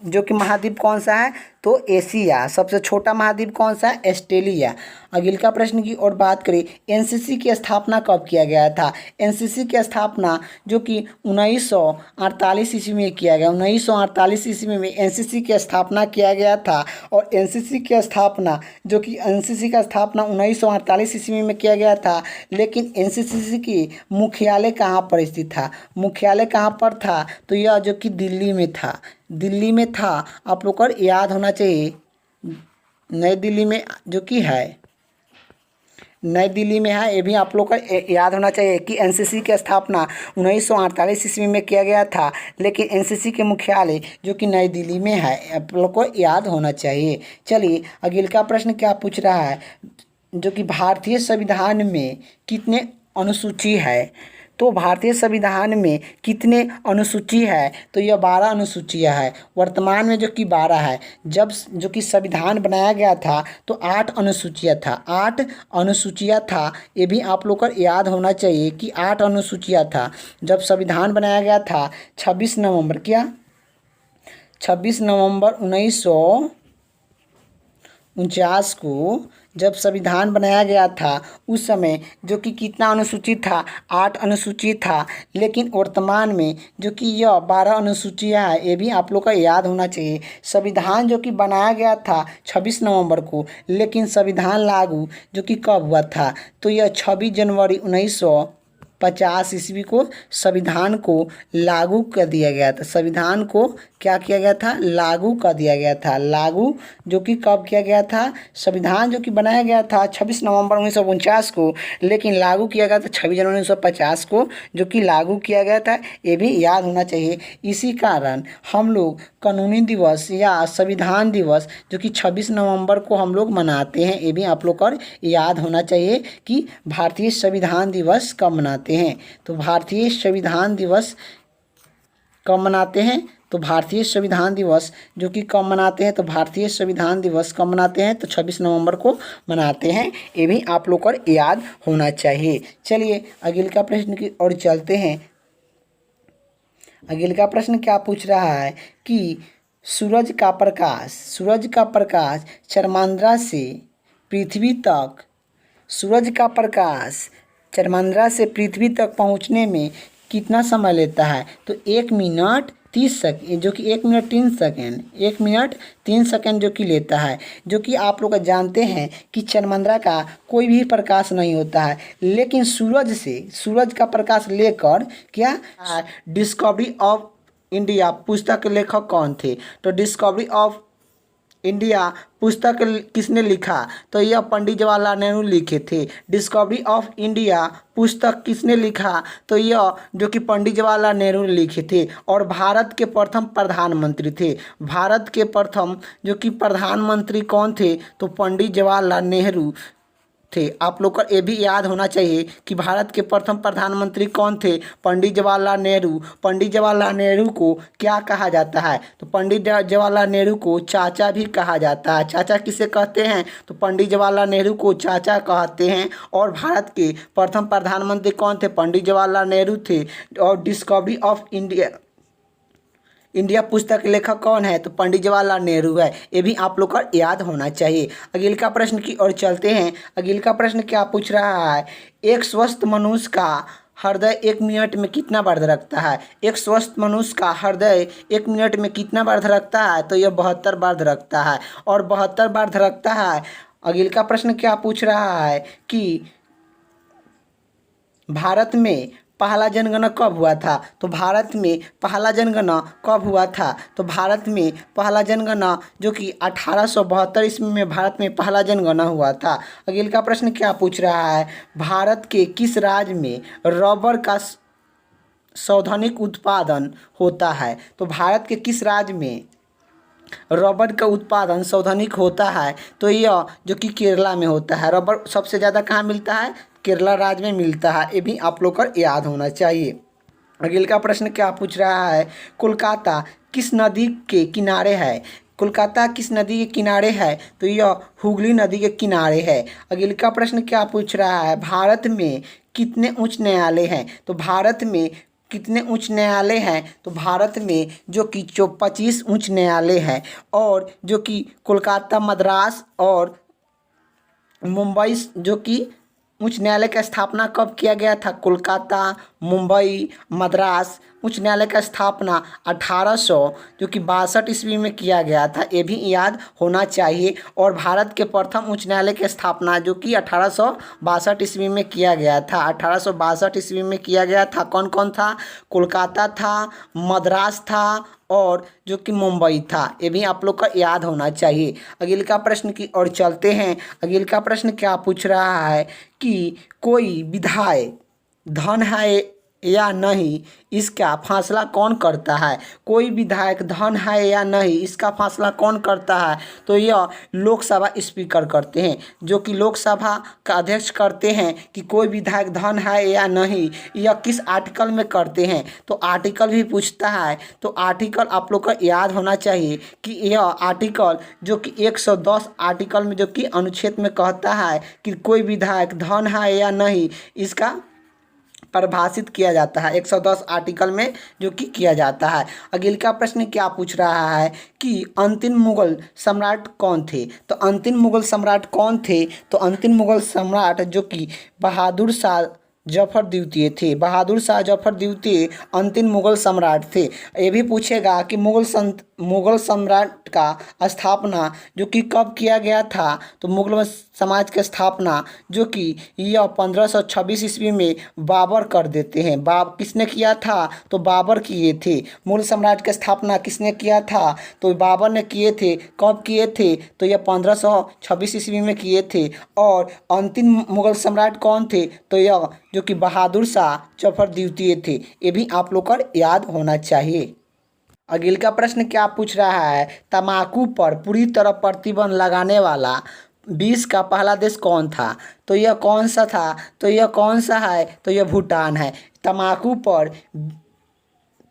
जो कि महाद्वीप कौन सा है, तो एशिया। सबसे छोटा महाद्वीप कौन सा है, ऑस्ट्रेलिया। अगले का प्रश्न की और बात करें, एनसीसी की स्थापना कब किया गया था। एनसीसी की स्थापना जो कि 1948 ईस्वी में किया गया। 1948 ईस्वी में एनसीसी की स्थापना किया गया था। और एनसीसी की स्थापना जो कि एनसीसी का स्थापना 1948 ईस्वी में किया गया था। लेकिन एनसीसी की मुख्यालय कहाँ पर स्थित था, मुख्यालय कहाँ पर था, तो यह जो कि दिल्ली में था। दिल्ली में था, आप लोग को याद होना चाहिए। नई दिल्ली में जो कि है, नई दिल्ली में है, ये भी आप लोग को याद होना चाहिए कि एनसीसी की स्थापना 1948 ईस्वी में किया गया था। लेकिन एनसीसी के मुख्यालय जो कि नई दिल्ली में है, आप लोग को याद होना चाहिए। चलिए अगले का प्रश्न क्या पूछ रहा है, जो कि भारतीय संविधान में कितने अनुसूची है। तो भारतीय संविधान में कितने अनुसूची है, तो यह 12 अनुसूचियाँ है। वर्तमान में जो कि 12 है। जब जो कि संविधान बनाया गया था तो 8 अनुसूचियाँ था, 8 अनुसूचियाँ था। ये भी आप लोग को याद होना चाहिए कि 8 अनुसूचियाँ था जब संविधान बनाया गया था। 26 नवंबर 1949 को जब संविधान बनाया गया था उस समय जो कि कितना अनुसूची था, 8 अनुसूची था, लेकिन वर्तमान में जो कि यह 12 अनुसूचियाँ है, ये भी आप लोग का याद होना चाहिए। संविधान जो कि बनाया गया था 26 नवंबर को, लेकिन संविधान लागू जो कि कब हुआ था, तो यह 26 जनवरी 1950 ईस्वी को संविधान को लागू कर दिया गया था। संविधान को क्या किया गया था, लागू कर दिया गया था। लागू जो कि कब किया गया था, संविधान जो कि बनाया गया था 26 नवंबर 1949 को, लेकिन लागू किया गया था 26 जनवरी 1950 को, जो कि लागू किया गया था, ये भी याद होना चाहिए। इसी कारण हम लोग कानूनी दिवस या संविधान दिवस जो कि 26 नवंबर को हम लोग मनाते हैं, ये भी आप लोग को याद होना चाहिए कि भारतीय संविधान दिवस कब मनाते हैं। तो भारतीय संविधान दिवस कब मनाते हैं, तो भारतीय संविधान दिवस जो कि कब मनाते हैं, तो भारतीय संविधान दिवस कब मनाते हैं, तो 26 नवंबर को मनाते हैं। ये भी आप लोग को याद होना चाहिए। चलिए अगले का प्रश्न की ओर चलते हैं। अगले का प्रश्न क्या पूछ रहा है कि सूरज का प्रकाश चंद्रमा से पृथ्वी तक, सूरज का प्रकाश चंद्रमा से पृथ्वी तक पहुंचने में कितना समय लेता है, तो 1 मिनट 30 सेकेंड, जो कि 1 मिनट 3 सेकेंड, 1 मिनट 3 सेकेंड जो कि लेता है। जो कि आप लोग जानते हैं कि चंद्रमा का कोई भी प्रकाश नहीं होता है, लेकिन सूरज का प्रकाश लेकर क्या डिस्कवरी ऑफ इंडिया पुस्तक के लेखक कौन थे, तो डिस्कवरी ऑफ इंडिया पुस्तक किसने लिखा, तो यह पंडित जवाहरलाल नेहरू लिखे थे। डिस्कवरी ऑफ इंडिया पुस्तक किसने लिखा, तो यह जो कि पंडित जवाहरलाल नेहरू लिखे थे, और भारत के प्रथम प्रधानमंत्री थे। भारत के प्रथम जो कि प्रधानमंत्री कौन थे, तो पंडित जवाहरलाल नेहरू थे। आप लोग को ये भी याद होना चाहिए कि भारत के प्रथम प्रधानमंत्री कौन थे, पंडित जवाहरलाल नेहरू। पंडित जवाहरलाल नेहरू को क्या कहा जाता है, तो पंडित जवाहरलाल नेहरू को चाचा भी कहा जाता है। चाचा किसे कहते हैं, तो पंडित जवाहरलाल नेहरू को चाचा कहते हैं। और भारत के प्रथम प्रधानमंत्री कौन थे, पंडित जवाहरलाल नेहरू थे। और डिस्कवरी ऑफ इंडिया पुस्तक लेखक कौन है, तो पंडित जवाहरलाल नेहरू है। ये भी आप लोग को याद होना चाहिए। अगले का प्रश्न की ओर चलते हैं। अगले का प्रश्न क्या पूछ रहा है, एक स्वस्थ मनुष्य का हृदय 1 मिनट में कितना बार धड़कता है। एक स्वस्थ मनुष्य का हृदय 1 मिनट में कितना बार धड़कता है, तो यह 72 बार धड़कता है, और 72 बार धड़कता है। अगले का प्रश्न क्या पूछ रहा है कि भारत में पहला जनगणना कब हुआ था, तो भारत में पहला जनगणना कब हुआ था, तो भारत में पहला जनगणना जो कि 1872 ईस्वी में भारत में पहला जनगणना हुआ था। अगले का प्रश्न क्या पूछ रहा है, भारत के किस राज्य में रबर का सौधानिक उत्पादन होता है, तो भारत के किस राज्य में रबर का उत्पादन सौधानिक होता है, तो यह जो कि केरला में होता है। रबर सबसे ज़्यादा कहाँ मिलता है, केरला राज्य में मिलता है। ये भी आप लोग को याद होना चाहिए। अगले का प्रश्न क्या पूछ रहा है, कोलकाता किस नदी के किनारे है। कोलकाता किस नदी के किनारे है, तो यह हुगली नदी के किनारे है। अगले का प्रश्न क्या पूछ रहा है, भारत में कितने उच्च न्यायालय हैं, तो भारत में कितने उच्च न्यायालय हैं, तो भारत में जो कि 25 उच्च न्यायालय हैं। और जो कि कोलकाता, मद्रास और मुंबई जो कि उच्च न्यायालय का स्थापना कब किया गया था, कोलकाता, मुंबई, मद्रास उच्च न्यायालय का स्थापना 1800 जो कि 62 ईस्वी में किया गया था। ये भी याद होना चाहिए। और भारत के प्रथम उच्च न्यायालय की स्थापना जो कि 1862 ईस्वी में किया गया था। 1862 ईस्वी में किया गया था। कौन कौन था, कोलकाता था, मद्रास था और जो कि मुंबई था। ये भी आप लोग का याद होना चाहिए। अगले का प्रश्न की ओर चलते हैं। अगले का प्रश्न क्या पूछ रहा है कि कोई विधायक धन है या नहीं, इसका फैसला कौन करता है। कोई विधायक धन है या नहीं, इसका फैसला कौन करता है, तो यह लोकसभा स्पीकर करते हैं। जो कि लोकसभा का अध्यक्ष करते हैं कि कोई विधायक धन है या नहीं, यह किस आर्टिकल में करते हैं, तो आर्टिकल भी पूछता है। तो आर्टिकल आप लोग को याद होना चाहिए कि यह आर्टिकल जो कि 110 आर्टिकल में जो कि अनुच्छेद में कहता है कि कोई विधायक धन है या नहीं, इसका परिभाषित किया जाता है? 110 आर्टिकल में जो कि किया जाता है। अगले का प्रश्न क्या पूछ रहा है कि अंतिम मुगल सम्राट कौन थे? तो अंतिम मुगल सम्राट कौन थे? तो अंतिम मुगल सम्राट जो कि बहादुर शाह जफर द्वितीय थे। बहादुर शाह जफर द्वितीय अंतिम मुगल सम्राट थे। ये भी पूछेगा कि मुगल सम्राट का स्थापना जो कि कब किया गया था? तो मुगल समाज की स्थापना जो कि यह 1526 ईस्वी में बाबर कर देते हैं। किसने किया था? तो बाबर किए थे। मुगल सम्राट की स्थापना किसने किया था? तो बाबर ने किए थे। कब किए थे? तो यह 1526 ईस्वी में किए थे। और अंतिम मुगल सम्राट कौन थे? तो यह जो कि बहादुर शाह जफर द्वितीय थे। ये भी आप लोग को याद होना चाहिए। अगले का प्रश्न क्या पूछ रहा है? तम्बाकू पर पूरी तरह प्रतिबंध लगाने वाला विश्व का पहला देश कौन था? तो यह कौन सा था? तो यह कौन सा है? तो यह भूटान है। तम्बाकू पर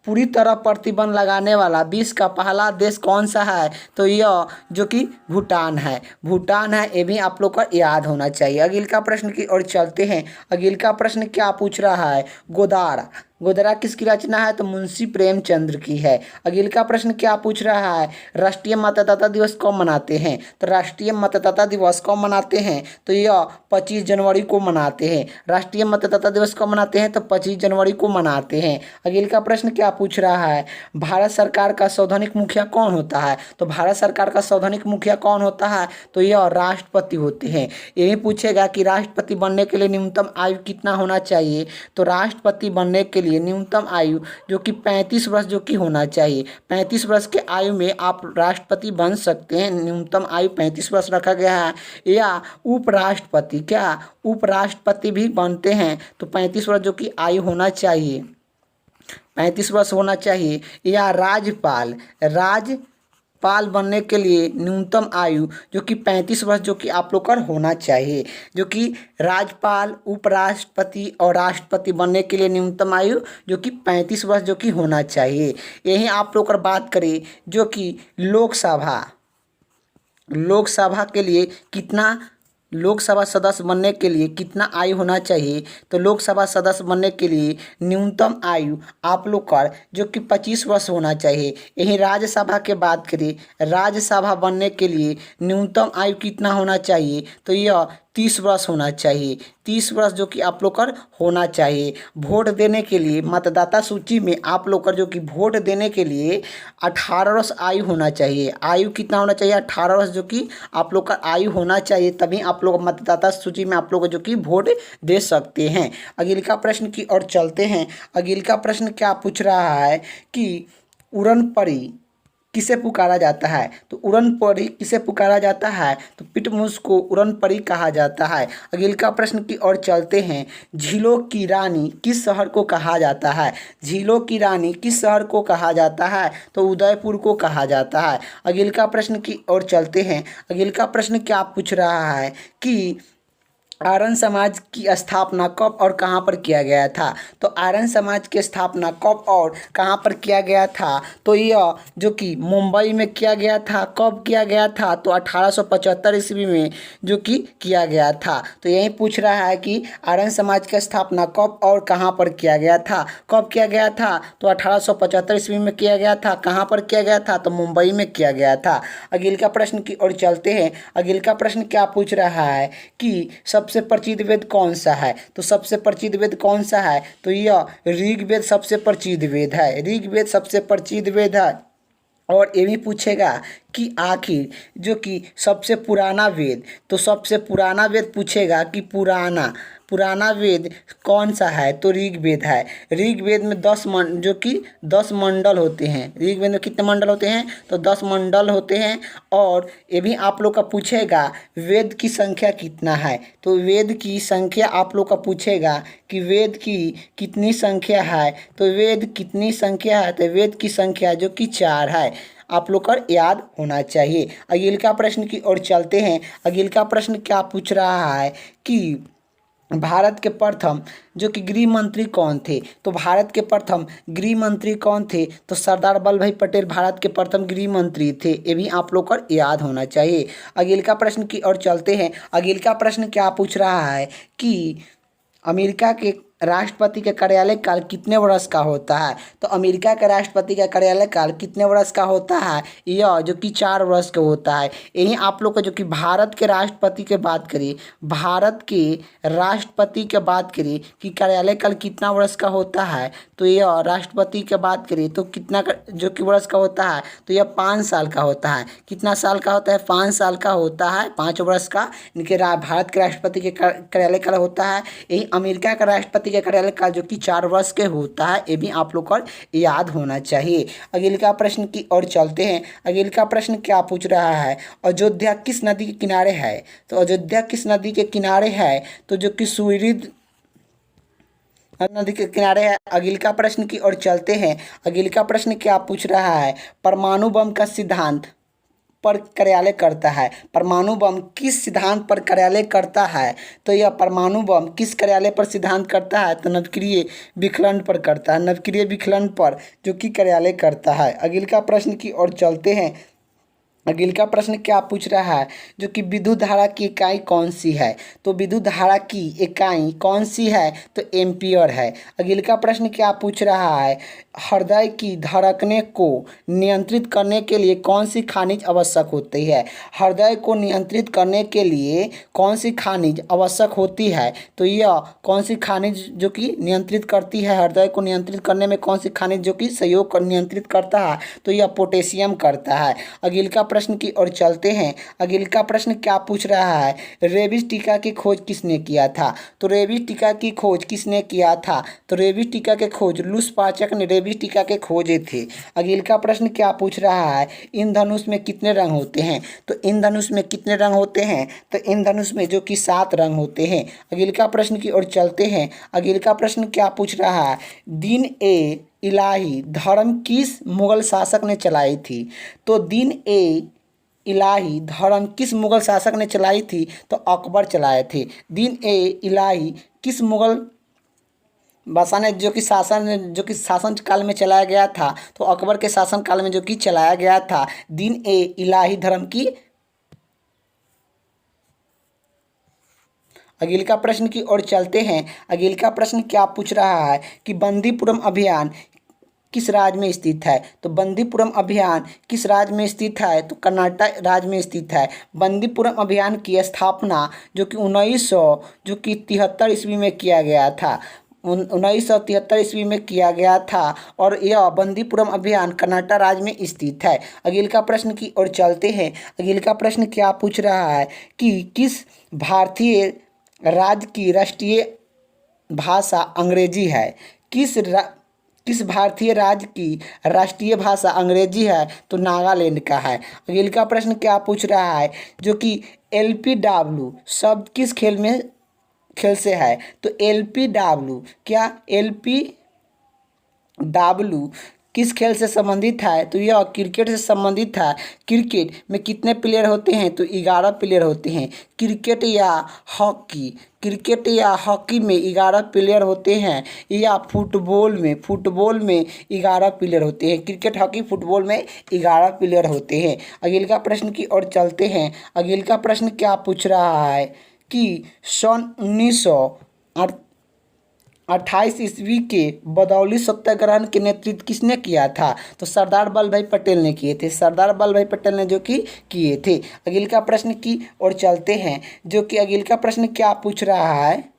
पूरी तरह प्रतिबंध लगाने वाला विश्व का पहला देश कौन सा है? तो यह जो कि भूटान है। भूटान है। ये भी आप लोग को याद होना चाहिए। अगले का प्रश्न की ओर चलते हैं। अगले का प्रश्न क्या पूछ रहा है? गोदारा। गोदारा किसकी रचना है? तो मुंशी प्रेमचंद्र की है। अगले का प्रश्न क्या पूछ रहा है? राष्ट्रीय मतदाता दिवस कब मनाते हैं? तो राष्ट्रीय मतदाता दिवस कब मनाते हैं? तो यह 25 जनवरी को मनाते हैं। राष्ट्रीय मतदाता दिवस कब मनाते हैं? तो 25 जनवरी को मनाते हैं। अगले का प्रश्न क्या पूछ रहा है? भारत सरकार का संवैधानिक मुखिया कौन होता है? तो भारत सरकार का संवैधानिक मुखिया कौन होता है? तो यह राष्ट्रपति होते हैं। यही पूछेगा कि राष्ट्रपति बनने के लिए न्यूनतम आयु कितना होना चाहिए? तो राष्ट्रपति बनने के लिए न्यूनतम आयु जो कि 35 वर्ष जो कि होना चाहिए। 35 वर्ष के आयु में आप राष्ट्रपति बन सकते हैं। न्यूनतम आयु 35 वर्ष रखा गया है। या उपराष्ट्रपति, क्या उपराष्ट्रपति भी बनते हैं तो 35 वर्ष जो कि आयु होना चाहिए, 35 वर्ष होना चाहिए। या राज्यपाल बनने के लिए न्यूनतम आयु जो कि 35 वर्ष जो कि आप लोग का होना चाहिए। जो कि राज्यपाल, उपराष्ट्रपति और राष्ट्रपति बनने के लिए न्यूनतम आयु जो कि 35 वर्ष जो कि होना चाहिए। यही आप लोग का बात करें जो कि लोकसभा के लिए कितना, लोकसभा सदस्य बनने के लिए कितना आयु होना चाहिए? तो लोकसभा सदस्य बनने के लिए न्यूनतम आयु आप लोग का जो कि 25 वर्ष होना चाहिए। यही राज्यसभा के बात करें, राज्यसभा बनने के लिए न्यूनतम आयु कितना होना चाहिए? तो यह 30 वर्ष होना चाहिए। 30 वर्ष जो कि आप लोग का होना चाहिए। वोट देने के लिए मतदाता सूची में आप लोग का जो कि वोट देने के लिए 18 वर्ष आयु होना चाहिए। आयु कितना होना चाहिए? 18 वर्ष जो कि आप लोग का आयु होना चाहिए, तभी आप लोग मतदाता सूची में आप लोग जो कि वोट दे सकते हैं। अगले का प्रश्न की ओर चलते हैं। अगले का प्रश्न क्या पूछ रहा है कि उड़न परी किसे पुकारा जाता है? तो उड़न परी किसे पुकारा जाता है? तो पिटमूस को उड़न परी कहा जाता है। अगले का प्रश्न की ओर चलते हैं। झीलों की रानी किस शहर को कहा जाता है? झीलों की रानी किस शहर को कहा जाता है? तो उदयपुर को कहा जाता है। अगले का प्रश्न की ओर चलते हैं। अगले का प्रश्न क्या पूछ रहा है कि आर्यन समाज की स्थापना कब और कहाँ पर किया गया था? तो आर्यन समाज की स्थापना कब और कहाँ पर किया गया था? तो यह जो कि मुंबई में किया गया था। कब किया गया था? तो 1875 ईस्वी में जो कि किया गया था। तो यही पूछ रहा है कि आर्यन समाज की स्थापना कब और कहाँ पर किया गया था? कब किया गया था? तो 1875 ईस्वी में किया गया था। कहाँ पर किया गया था? तो मुंबई में किया गया था। अगले का प्रश्न की ओर चलते हैं। अगले का प्रश्न क्या पूछ रहा है कि सबसे प्रचलित वेद कौन सा है? तो सबसे प्रचलित वेद कौन सा है? तो यह ऋग्वेद सबसे प्रचलित वेद है। ऋग्वेद सबसे प्रचलित वेद है। और ये भी पूछेगा कि आखिर जो कि सबसे पुराना वेद, तो सबसे पुराना वेद पूछेगा कि पुराना वेद कौन सा है? तो ऋग्वेद है। ऋग्वेद में 10 मंडल होते हैं। ऋग्वेद में कितने मंडल होते हैं? तो 10 मंडल होते हैं। और ये भी आप लोग का पूछेगा वेद की संख्या कितना है? तो वेद की संख्या आप लोग का पूछेगा कि वेद की कितनी संख्या है? तो वेद कितनी संख्या है? तो वेद की संख्या जो कि 4 है। आप लोग का याद होना चाहिए। अगले का प्रश्न की ओर चलते हैं। अगले का प्रश्न क्या पूछ रहा है कि भारत के प्रथम जो कि गृह मंत्री कौन थे? तो भारत के प्रथम गृह मंत्री कौन थे? तो सरदार वल्लभ भाई पटेल भारत के प्रथम गृह मंत्री थे। ये भी आप लोग को याद होना चाहिए। अगले का प्रश्न की ओर चलते हैं। अगले का प्रश्न क्या पूछ रहा है कि अमेरिका के राष्ट्रपति का कार्यालय काल कितने वर्ष का होता है? तो अमेरिका के राष्ट्रपति का कार्यालय काल कितने वर्ष का होता है? यह जो कि 4 वर्ष का होता है। यही आप लोग को जो कि भारत के राष्ट्रपति के बात करिए, भारत के राष्ट्रपति के बात करिए कि कार्यालय काल कितना वर्ष का होता है, तो यह राष्ट्रपति के बात करिए तो कितना जो कि वर्ष का होता है, तो यह 5 साल का होता है। कितना साल का होता है? 5 साल का होता है, 5 वर्ष का इनके भारत के राष्ट्रपति के कार्यालय काल होता है। यही अमेरिका का राष्ट्रपति के कार्यालय काल जो कि 4 वर्ष के होता है। ये भी आप लोग को याद होना चाहिए। अगले का प्रश्न की ओर चलते हैं। अगले का प्रश्न क्या पूछ रहा है? अयोध्या किस नदी के किनारे है? तो अयोध्या किस नदी के किनारे है? तो जो कि सुइरिद नदी के किनारे है। अगले का प्रश्न की ओर चलते हैं। अगले का प्रश्न क्या पूछ रहा है? परमाणु बम का सिद्धांत पर कार्यालय करता है। परमाणु बम किस सिद्धांत पर कार्यालय करता है? तो यह परमाणु बम किस कार्यालय पर सिद्धांत करता है? तो नवक्रिय विखलन पर करता है। नवक्रिय विखलन पर जो कि कार्यालय करता है। अगले का प्रश्न की ओर चलते हैं। अगले का प्रश्न क्या पूछ रहा है? जो कि विद्युत धारा की इकाई कौन सी है? तो विद्युत धारा की इकाई कौन सी है? तो एम्पियर है। अगले का प्रश्न क्या पूछ रहा है? हृदय की धड़कने को नियंत्रित करने के लिए कौन सी खनिज आवश्यक होती है? हृदय को नियंत्रित करने के लिए कौन सी खनिज आवश्यक होती है? तो यह कौन सी खनिज जो कि नियंत्रित करती है? हृदय को नियंत्रित करने में कौन सी खनिज जो कि सहयोग कर नियंत्रित करता है? तो यह पोटेशियम करता है। अगले का प्रश्न की ओर चलते हैं। अगले का प्रश्न क्या पूछ रहा है? रेबीज टीका की खोज किसने किया था? तो रेबीज टीका की खोज किसने किया था? तो रेबीज टीका के खोज लुश पाचक ने रेबीज टीका के खोजे थे। अगले का प्रश्न क्या पूछ रहा है? इंद्रधनुष में कितने रंग होते हैं? तो इंद्रधनुष में कितने रंग होते हैं? तो इंद्रधनुष में जो कि 7 रंग होते हैं। अगले का प्रश्न की ओर चलते हैं। अगले का प्रश्न क्या पूछ रहा है? दीन ए इलाही धर्म किस मुगल शासक ने चलाई थी? तो दीन ए इलाही धर्म किस मुगल शासक ने चलाई थी? तो अकबर चलाए थे। दीन ए इलाही किस मुगल बादशाह ने जो कि शासन काल में चलाया गया था? तो अकबर के शासन काल में जो कि चलाया गया था। दीन ए इलाही धर्म की। अगले का प्रश्न की ओर चलते हैं। अगले का प्रश्न क्या पूछ रहा है कि बंदीपुरम अभियान किस राज्य में स्थित है? तो बंदीपुरम अभियान किस राज्य में स्थित है? तो कर्नाटक राज्य में स्थित है। बंदीपुरम अभियान की स्थापना जो कि 1973 ईस्वी में किया गया था। 1973 ईस्वी में किया गया था और यह बंदीपुरम अभियान कर्नाटक राज्य में स्थित है। अगले का प्रश्न की ओर चलते हैं। अगले का प्रश्न क्या पूछ रहा है कि किस भारतीय राज्य की राष्ट्रीय भाषा अंग्रेजी है? किस भारतीय राज्य की राष्ट्रीय भाषा अंग्रेजी है? तो नागालैंड का है। अगले का प्रश्न क्या पूछ रहा है? जो कि LPW शब्द किस खेल से है? तो LPW क्या LPW किस खेल से संबंधित है? तो यह क्रिकेट से संबंधित है। क्रिकेट में कितने प्लेयर होते हैं? तो 11 प्लेयर होते हैं। क्रिकेट या हॉकी में 11 प्लेयर होते हैं या फुटबॉल में 11 प्लेयर होते हैं। क्रिकेट, हॉकी, फुटबॉल में 11 प्लेयर होते हैं। अगले का प्रश्न की ओर चलते हैं। अगले का प्रश्न क्या पूछ रहा है कि सन 1928 ईस्वी के बरौनी सत्याग्रह के नेतृत्व किसने किया था? तो सरदार वल्लभ भाई पटेल ने किए थे। सरदार वल्लभ भाई पटेल ने जो कि किए थे। अगले का प्रश्न की ओर चलते हैं। जो कि अगले का प्रश्न क्या पूछ रहा है?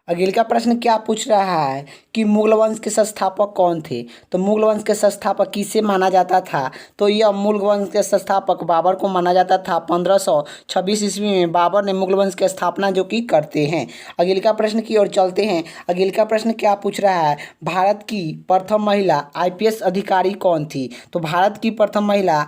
अगले का प्रश्न क्या पूछ रहा है कि मुगल वंश के संस्थापक कौन थे? तो मुगल वंश के संस्थापक किसे माना जाता था? तो यह मुगल वंश के संस्थापक बाबर को माना जाता था। 1526 ईस्वी में बाबर ने मुगल वंश की स्थापना जो कि करते हैं। अगले का प्रश्न की ओर चलते हैं। अगले का प्रश्न क्या पूछ रहा है? भारत की प्रथम महिला IPS अधिकारी कौन थी? तो भारत की प्रथम महिला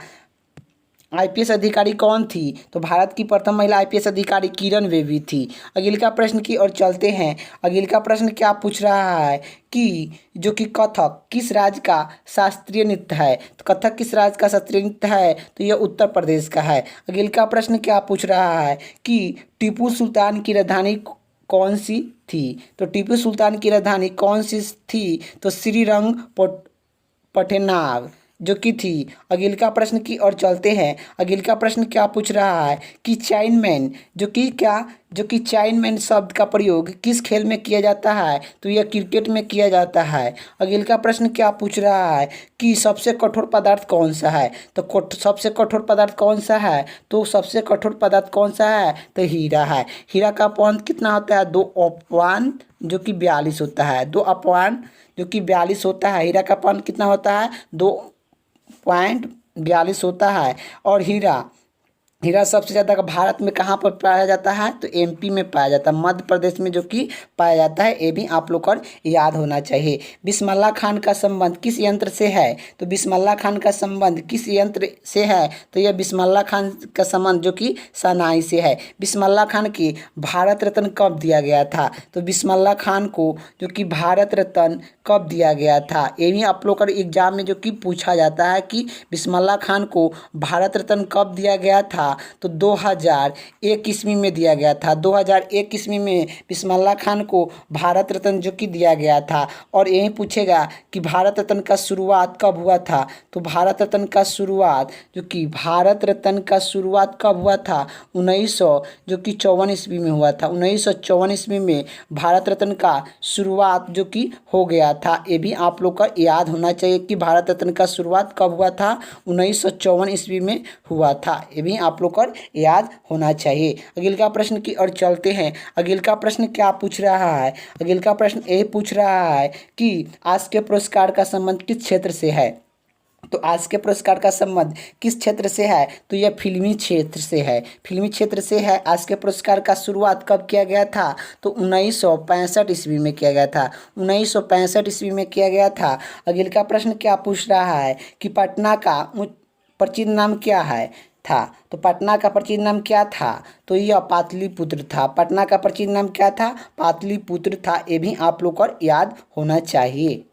IPS अधिकारी कौन थी? तो भारत की प्रथम महिला IPS अधिकारी किरण बेदी थी। अगले का प्रश्न की ओर चलते हैं। अगले का प्रश्न क्या पूछ रहा है कि जो कि कथक किस राज्य का शास्त्रीय नृत्य है? तो कथक किस राज्य का शास्त्रीय नृत्य है? तो यह उत्तर प्रदेश का है। अगले का प्रश्न क्या पूछ रहा है कि टीपू सुल्तान की राजधानी कौन सी थी? तो टीपू सुल्तान की राजधानी कौन सी थी? तो श्रीरंगपट्टनम जो कि थी। अगला प्रश्न की ओर चलते हैं। अगला प्रश्न क्या पूछ रहा है कि चाइनमैन जो कि चाइनमैन शब्द का प्रयोग किस खेल में किया जाता है, तो यह क्रिकेट में किया जाता है। अगला प्रश्न क्या पूछ रहा है कि सबसे कठोर पदार्थ कौन सा है, तो सबसे कठोर पदार्थ कौन सा है, तो सबसे कठोर पदार्थ कौन सा है, तो हीरा है। हीरा का अपवाद कितना होता है, 2 अपवाद जो कि 42 होता है। 2 अपवाद जो कि 42 होता है। हीरा का अपवाद कितना होता है, 2.42 होता है। और हीरा सबसे ज़्यादा भारत में कहाँ पर पाया जाता है, तो एमपी में पाया जाता है, मध्य प्रदेश में जो कि पाया जाता है। ये भी आप लोग को याद होना चाहिए। बिस्मिल्लाह खान का संबंध किस यंत्र से है, तो बिस्मिल्लाह खान का संबंध किस यंत्र से है, तो यह बिस्मिल्लाह खान का संबंध जो कि शहनाई से है। बिस्मिल्लाह खान की भारत रत्न कब दिया गया था, तो बिस्मिल्लाह खान को जो कि भारत रत्न कब दिया गया था, ये भी आप लोग का एग्जाम में जो कि पूछा जाता है कि बिस्मिल्लाह खान को भारत रत्न कब दिया गया था, तो 2001 ईस्वी में दिया गया था। 2001 ईस्वी में बिस्मिल्लाह खान को भारत रत्न जो कि दिया गया था। और यही पूछेगा कि भारत रत्न का शुरुआत कब हुआ था, तो भारत रत्न का शुरुआत कब हुआ था, 1954 ईस्वी में हुआ था। 1954 ईस्वी में भारत रत्न का शुरुआत जो कि हो गया था। ये भी आप लोग का याद होना चाहिए कि भारत रत्न का शुरुआत कब हुआ था, 1954 ईस्वी में हुआ था। ये भी आप लोग को याद होना चाहिए। अगला प्रश्न की ओर चलते हैं। अगला प्रश्न क्या पूछ रहा है, अगला प्रश्न ये पूछ रहा है कि आज के पुरस्कार का संबंध किस क्षेत्र से है, तो आज के पुरस्कार का संबंध किस क्षेत्र से है, तो यह फिल्मी क्षेत्र से है। फिल्मी क्षेत्र से है। आज के पुरस्कार का शुरुआत कब किया गया था, तो 1965 ईस्वी में किया गया था। 1965 ईस्वी में किया गया था। अगला प्रश्न क्या पूछ रहा है कि पटना का प्राचीन नाम क्या है था, तो पटना का प्राचीन नाम क्या था, तो यह पाटलिपुत्र था। पटना का प्राचीन नाम क्या था, पाटलिपुत्र था। ये भी आप लोग को याद होना चाहिए।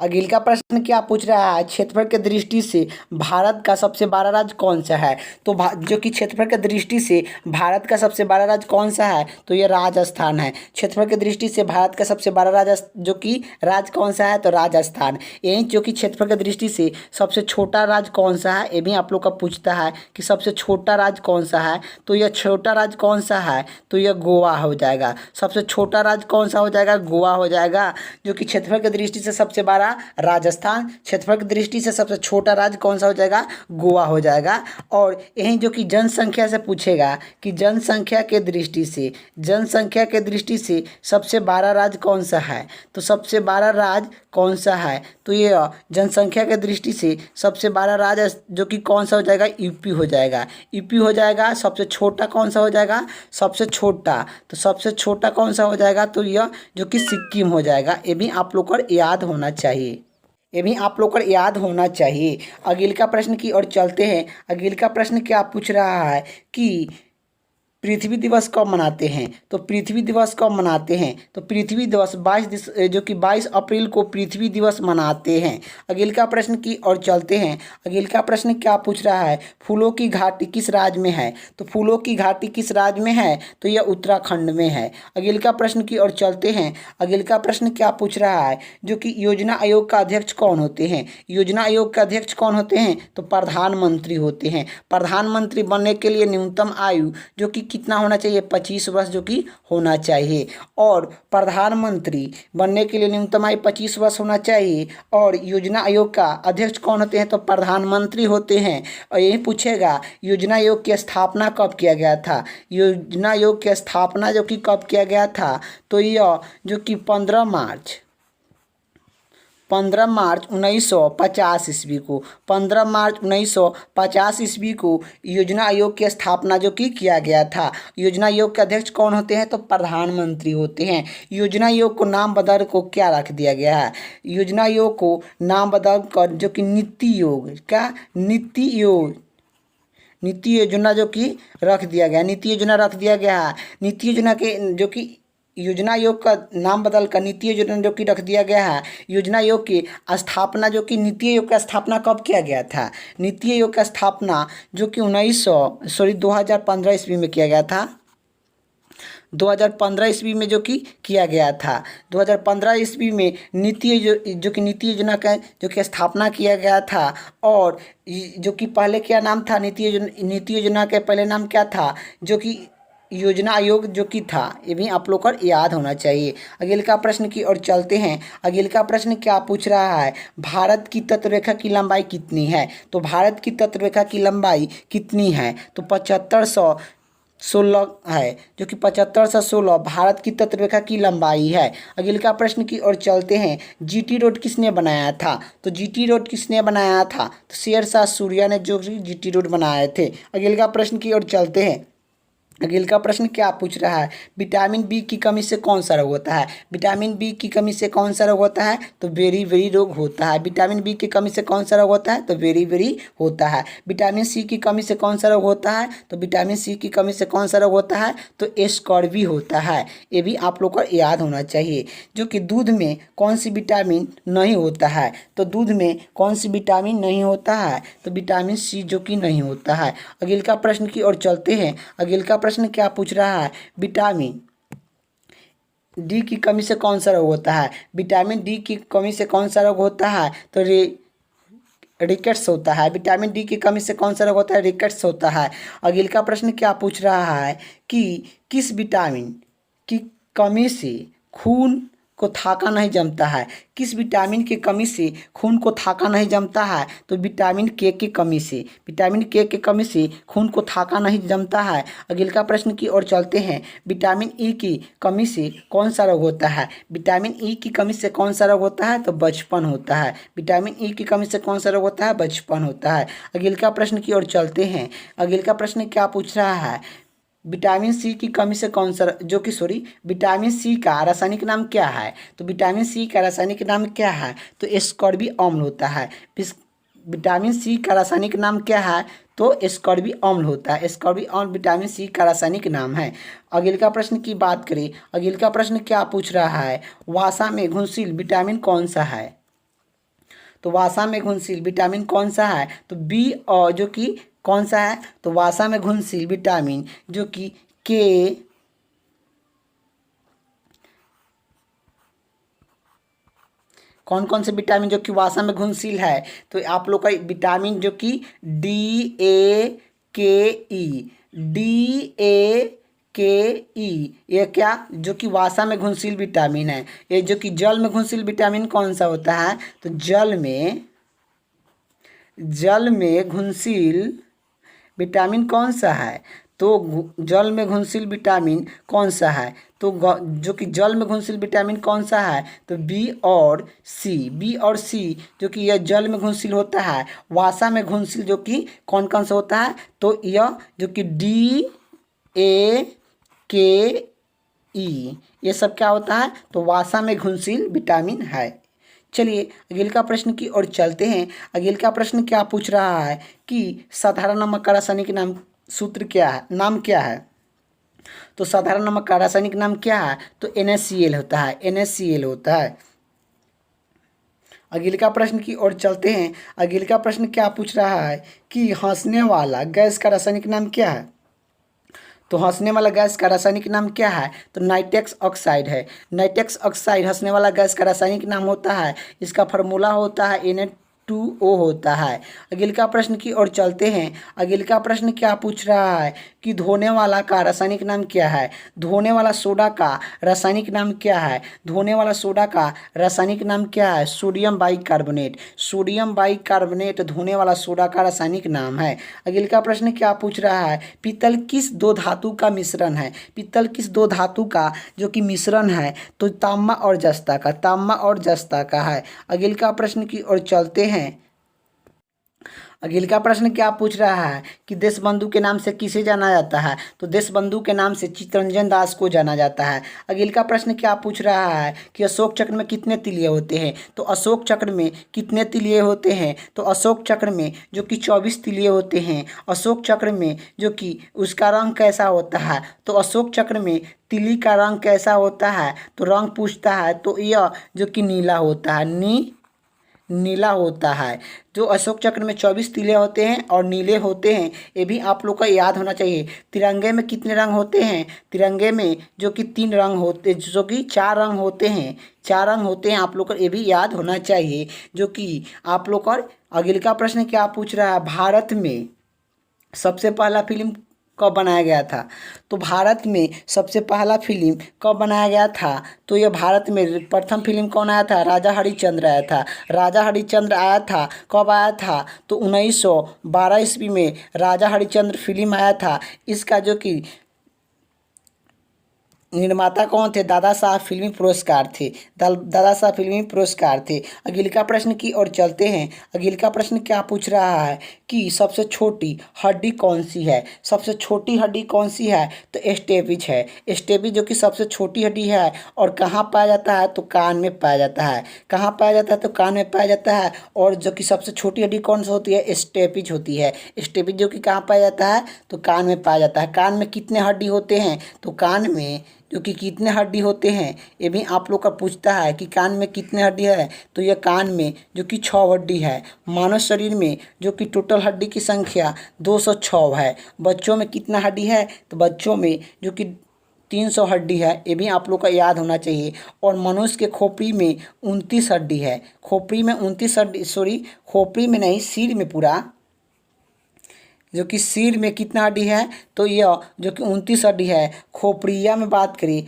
अगला प्रश्न क्या पूछ रहा है, क्षेत्रफल के दृष्टि से भारत का सबसे बड़ा राज्य कौन सा है, तो जो कि क्षेत्रफल के दृष्टि से भारत का सबसे बड़ा राज्य कौन सा है, तो यह राजस्थान है। क्षेत्रफल के दृष्टि से भारत का सबसे बड़ा राज्य जो कि राज्य कौन सा है, तो राजस्थान। यही जो कि क्षेत्रफल के दृष्टि से सबसे छोटा राज्य कौन सा है, ये भी आप लोग का पूछता है कि सबसे छोटा राज्य कौन सा है, तो यह छोटा राज्य कौन सा है, तो यह गोवा हो जाएगा। सबसे छोटा राज्य कौन सा हो जाएगा, गोवा हो जाएगा। जो कि क्षेत्रफल की दृष्टि से सबसे बड़ा राजस्थान, क्षेत्रफल की दृष्टि से सबसे छोटा राज्य कौन सा हो जाएगा, गोवा हो जाएगा। और यही जो कि जनसंख्या से पूछेगा कि जनसंख्या के दृष्टि से सबसे बड़ा राज्य कौन सा है, तो सबसे बड़ा राज्य कौन सा है, तो ये जनसंख्या के दृष्टि से सबसे बड़ा राज्य जो कि कौन सा हो जाएगा, यूपी हो जाएगा। यूपी हो जाएगा। सबसे छोटा कौन सा हो जाएगा, सबसे छोटा कौन सा हो जाएगा, तो यह जो कि सिक्किम हो जाएगा। ये भी आप लोग को याद होना चाहिए। अगला प्रश्न की ओर चलते हैं। अगला प्रश्न क्या पूछ रहा है कि पृथ्वी दिवस कब मनाते हैं, तो पृथ्वी दिवस 22 अप्रैल को पृथ्वी दिवस मनाते हैं। अगला प्रश्न की ओर चलते हैं। अगला प्रश्न क्या पूछ रहा है, फूलों की घाटी किस राज्य में है, तो फूलों की घाटी किस राज्य में है, तो यह उत्तराखंड में है। अगला प्रश्न की ओर चलते हैं। अगला प्रश्न क्या पूछ रहा है, जो कि योजना आयोग का अध्यक्ष कौन होते हैं, योजना आयोग के अध्यक्ष कौन होते हैं, तो प्रधानमंत्री होते हैं। प्रधानमंत्री बनने के लिए न्यूनतम आयु जो कि कितना होना चाहिए, 25 वर्ष जो कि होना चाहिए। और प्रधानमंत्री बनने के लिए न्यूनतम आयु 25 वर्ष होना चाहिए। और योजना आयोग का अध्यक्ष कौन होते हैं, तो प्रधानमंत्री होते हैं। और यही पूछेगा योजना आयोग की स्थापना कब किया गया था, योजना आयोग की स्थापना जो कि कब किया गया था, तो यह जो कि 15 मार्च 1950 ईस्वी को 15 मार्च 1950 ईस्वी को योजना आयोग की स्थापना जो कि किया गया था। योजना आयोग के अध्यक्ष कौन होते हैं, तो प्रधानमंत्री होते हैं। योजना आयोग को नाम बदल को क्या रख दिया गया है, योजना आयोग को नाम बदल कर जो कि नीति योजना जो कि रख दिया गया, नीति योजना रख दिया गया है। नीति योजना के जो कि योजना आयोग का नाम बदल कर नीति योजना जो कि रख दिया गया है। योजना आयोग की स्थापना जो कि नीति आयोग का स्थापना कब किया गया था, नीति आयोग का स्थापना जो कि 2015 ईस्वी में किया गया था। 2015 ईस्वी में जो कि किया गया था। 2015 ईस्वी में जो कि नीति योजना का जो कि स्थापना किया गया था। और जो कि पहले क्या नाम था, नीति योजना के पहले नाम क्या था, जो कि योजना आयोग जो कि था। ये भी आप लोग को याद होना चाहिए। अगले का प्रश्न की ओर चलते हैं। अगले का प्रश्न क्या पूछ रहा है, भारत की तटरेखा की लंबाई कितनी है। तो भारत की तटरेखा की लंबाई कितनी है, तो 7516 है, जो कि 7516 भारत की तटरेखा की लंबाई है। अगले का प्रश्न की ओर चलते हैं। जीटी रोड किसने बनाया था, तो जीटी रोड किसने बनाया था, तो शेरशाह सूर्या ने जो जीटी रोड बनाए थे। अगले का प्रश्न की ओर चलते हैं। अगले का प्रश्न क्या पूछ रहा है, विटामिन बी की कमी से कौन सा रोग होता है। विटामिन बी की कमी से कौन सा रोग होता है, तो बेरी रोग होता है। विटामिन बी की कमी से कौन सा रोग होता है, तो बेरी होता है। विटामिन सी की कमी से कौन सा रोग होता है, तो विटामिन सी की कमी से कौन सा रोग होता है, तो स्कर्वी होता है। ये भी आप लोग को याद होना चाहिए। जो कि दूध में कौन सी विटामिन नहीं होता है, तो दूध में कौन सी विटामिन नहीं होता है, तो विटामिन सी जो कि नहीं होता है। अगले का प्रश्न की ओर चलते हैं। अगले का प्रश्न क्या पूछ रहा है, विटामिन डी की कमी से कौन सा रोग होता है। विटामिन डी की कमी से कौन सा रोग होता है, तो रिकेट्स होता है। विटामिन डी की कमी से कौन सा रोग होता है, रिकेट्स होता है। अगले का प्रश्न क्या पूछ रहा है कि किस विटामिन की कमी से खून को थाका नहीं जमता है। किस विटामिन की कमी से खून को थाका नहीं जमता है, तो विटामिन के की कमी से। विटामिन के की कमी से खून को थाका नहीं जमता है। अगले का प्रश्न की ओर चलते हैं। विटामिन ई की कमी से कौन सा रोग होता है। विटामिन ई की कमी से कौन सा रोग होता है, तो बचपन होता है। विटामिन ई की कमी से कौन सा रोग होता है, बचपन होता है। अगले का प्रश्न की ओर चलते हैं। अगले का प्रश्न क्या पूछ रहा है, विटामिन सी की कमी से कौन सा विटामिन सी का रासायनिक नाम क्या है, तो विटामिन सी का रासायनिक नाम क्या है, तो एस्कॉर्बिक अम्ल होता है। विटामिन सी का रासायनिक नाम क्या है, तो एस्कॉर्बिक अम्ल होता है। एस्कॉर्बिक अम्ल विटामिन सी का रासायनिक नाम है। अगले का प्रश्न की बात करें। अगले का प्रश्न क्या पूछ रहा है, वसा में घुलनशील विटामिन कौन सा है, तो वसा में घुलनशील विटामिन कौन सा है, तो बी, और जो कि कौन सा है, तो वसा में घुलनशील विटामिन जो कि के, कौन कौन से विटामिन जो कि वसा में घुलनशील है, तो आप लोग का विटामिन जो कि DAKE ये क्या, जो कि वसा में घुलनशील विटामिन है। ये जो कि जल में घुलनशील विटामिन कौन सा होता है, तो जल में घुलनशील विटामिन कौन सा है, तो जल में घुलनशील विटामिन कौन सा है, तो जो कि जल में घुलनशील विटामिन कौन सा है, तो बी और सी जो कि यह जल में घुलनशील होता है। वसा में घुलनशील जो कि कौन कौन सा होता है, तो यह जो कि DAKE ये सब क्या होता है, तो वसा में घुलनशील विटामिन है। चलिए अगले का प्रश्न की ओर चलते हैं। अगले का प्रश्न क्या पूछ रहा है कि साधारण नमक का रासायनिक नाम क्या है, तो साधारण नमक का रासायनिक नाम क्या है, तो NaCl होता है। अगले का प्रश्न की ओर चलते हैं। अगले का प्रश्न क्या पूछ रहा है कि हंसने वाला गैस का रासायनिक नाम क्या है, तो हंसने वाला गैस का रासायनिक नाम क्या है, तो नाइट्रस ऑक्साइड है। नाइट्रस ऑक्साइड हंसने वाला गैस का रासायनिक नाम होता है। इसका फार्मूला होता है Na2O होता है। अगले का प्रश्न की ओर चलते हैं। अगले का प्रश्न क्या पूछ रहा है कि धोने वाला का रासायनिक नाम क्या है, धोने वाला सोडा का रासायनिक नाम क्या है, धोने वाला सोडा का रासायनिक नाम क्या है, सोडियम बाइकार्बोनेट धोने वाला सोडा का रासायनिक नाम है। अगले का प्रश्न क्या पूछ रहा है, पीतल किस दो धातु का मिश्रण है, पीतल किस दो धातु का जो कि मिश्रण है, तो तांबा और जस्ता का है। अगले का प्रश्न की ओर चलते हैं। अगले का प्रश्न क्या पूछ रहा है कि देशबंधु के नाम से किसे जाना जाता है, तो देशबंधु के नाम से चित्तरंजन दास को जाना जाता है। अगले का प्रश्न क्या पूछ रहा है कि अशोक चक्र में कितने तिलिये होते हैं, तो अशोक चक्र में कितने तिलिये होते हैं, तो अशोक चक्र में जो कि 24 तिलिये होते हैं। अशोक चक्र में जो कि उसका रंग कैसा होता है, तो अशोक चक्र में तिली का रंग कैसा होता है, तो रंग पूछता है तो यह जो कि नीला होता है, नीला होता है। जो अशोक चक्र में 24 तीले होते हैं और नीले होते हैं, ये भी आप लोग का याद होना चाहिए। तिरंगे में कितने रंग होते हैं? तिरंगे में जो कि 3 रंग होते, जो कि 4 रंग होते हैं, 4 रंग होते हैं। आप लोग को ये भी याद होना चाहिए। जो कि आप लोग का अगले का प्रश्न क्या पूछ रहा है, भारत में सबसे पहला फिल्म कब बनाया गया था? तो भारत में सबसे पहला फिल्म कब बनाया गया था? तो ये भारत में प्रथम फिल्म कौन आया था? राजा हरिश्चंद्र आया था। राजा हरिश्चंद्र आया था, कब आया था? तो 1912 ईस्वी में राजा हरिश्चंद्र फिल्म आया था। इसका जो कि निर्माता कौन थे? दादा साहब फिल्मी पुरस्कार थे। दादा साहब फिल्मी पुरस्कार थे। अगले का प्रश्न की ओर चलते हैं। अगले का प्रश्न क्या पूछ रहा है कि सबसे छोटी हड्डी कौन सी है? सबसे छोटी हड्डी कौन सी है? तो स्टेपिज है। स्टेपिज जो कि सबसे छोटी हड्डी है और कहाँ पाया जाता है? तो कान में पाया जाता है। कहाँ पाया जाता है? तो कान में पाया जाता है। और जो कि सबसे छोटी हड्डी कौन सी होती है? स्टेपिज होती है। स्टेपिज जो कि कहाँ पाया जाता है? तो कान में पाया जाता है। कान में कितने हड्डी होते हैं? तो कान में जो कि कितने हड्डी होते हैं, ये भी आप लोग का पूछता है कि कान में कितने हड्डी है। तो यह कान में जो कि 6 हड्डी है। मानव शरीर में जो कि टोटल हड्डी की संख्या 206 है। बच्चों में कितना हड्डी है? तो बच्चों में जो कि 300 हड्डी है। ये भी आप लोग का याद होना चाहिए। और मनुष्य के खोपड़ी में 29 हड्डी है। खोपड़ी में 29 हड्डी, सॉरी खोपड़ी में नहीं, सिर में पूरा जो कि सिर में कितना हड्डी है? तो यह जो कि 29 हड्डी है। खोपड़िया में बात करी,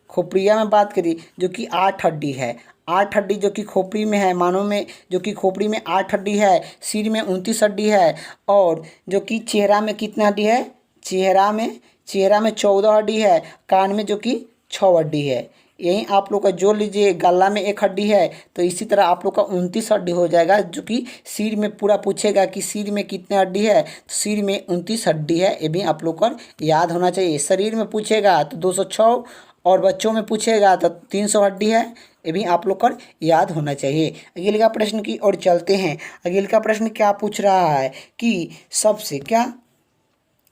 खोपड़िया में बात करी जो कि 8 हड्डी है। 8 हड्डी जो कि खोपड़ी में है। मानव में जो कि खोपड़ी में 8 हड्डी है। सिर में 29 हड्डी है। और जो कि चेहरा में कितना हड्डी है? चेहरा में 14 हड्डी है। कान में जो कि 6 हड्डी है। यहीं आप लोग का जोड़ लीजिए। गला में 1 हड्डी है। तो इसी तरह आप लोग का 29 हड्डी हो जाएगा। जो कि सिर में पूरा पूछेगा कि सिर में कितने हड्डी है, तो सिर में 29 हड्डी है। ये भी आप लोग को याद होना चाहिए। शरीर में पूछेगा तो 206 और बच्चों में पूछेगा तो 300 हड्डी है। ये भी आप लोग को याद होना चाहिए। अगले का प्रश्न की ओर चलते हैं। अगले का प्रश्न क्या पूछ रहा है कि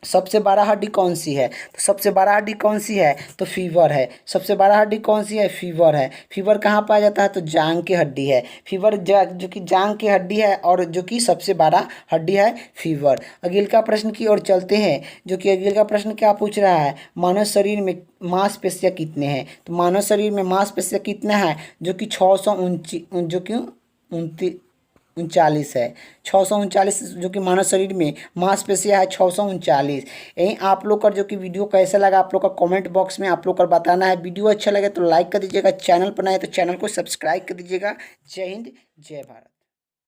सबसे बड़ा हड्डी कौन सी है? तो सबसे बड़ा हड्डी कौन सी है? तो फीवर है। सबसे बड़ा हड्डी कौन सी है? फीवर है। फीवर कहाँ पाया जाता है? तो जांग की हड्डी है। फीवर जो कि जांग की हड्डी है और जो कि सबसे बड़ा हड्डी है फीवर। अगले का प्रश्न की ओर चलते हैं। जो कि अगले का प्रश्न क्या पूछ रहा है, मानव शरीर में मांसपेशियाँ कितने हैं? तो मानव शरीर में मांसपेशियाँ कितना है? जो कि 639 है। 639 जो कि मानव शरीर में मांसपेशियाँ है 639। यहीं आप लोग का जो कि वीडियो कैसा लगा आप लोग का कमेंट बॉक्स में आप लोग का बताना है। वीडियो अच्छा लगे तो लाइक कर दीजिएगा। चैनल पर नए तो चैनल को सब्सक्राइब कर दीजिएगा। जय हिंद, जय भारत।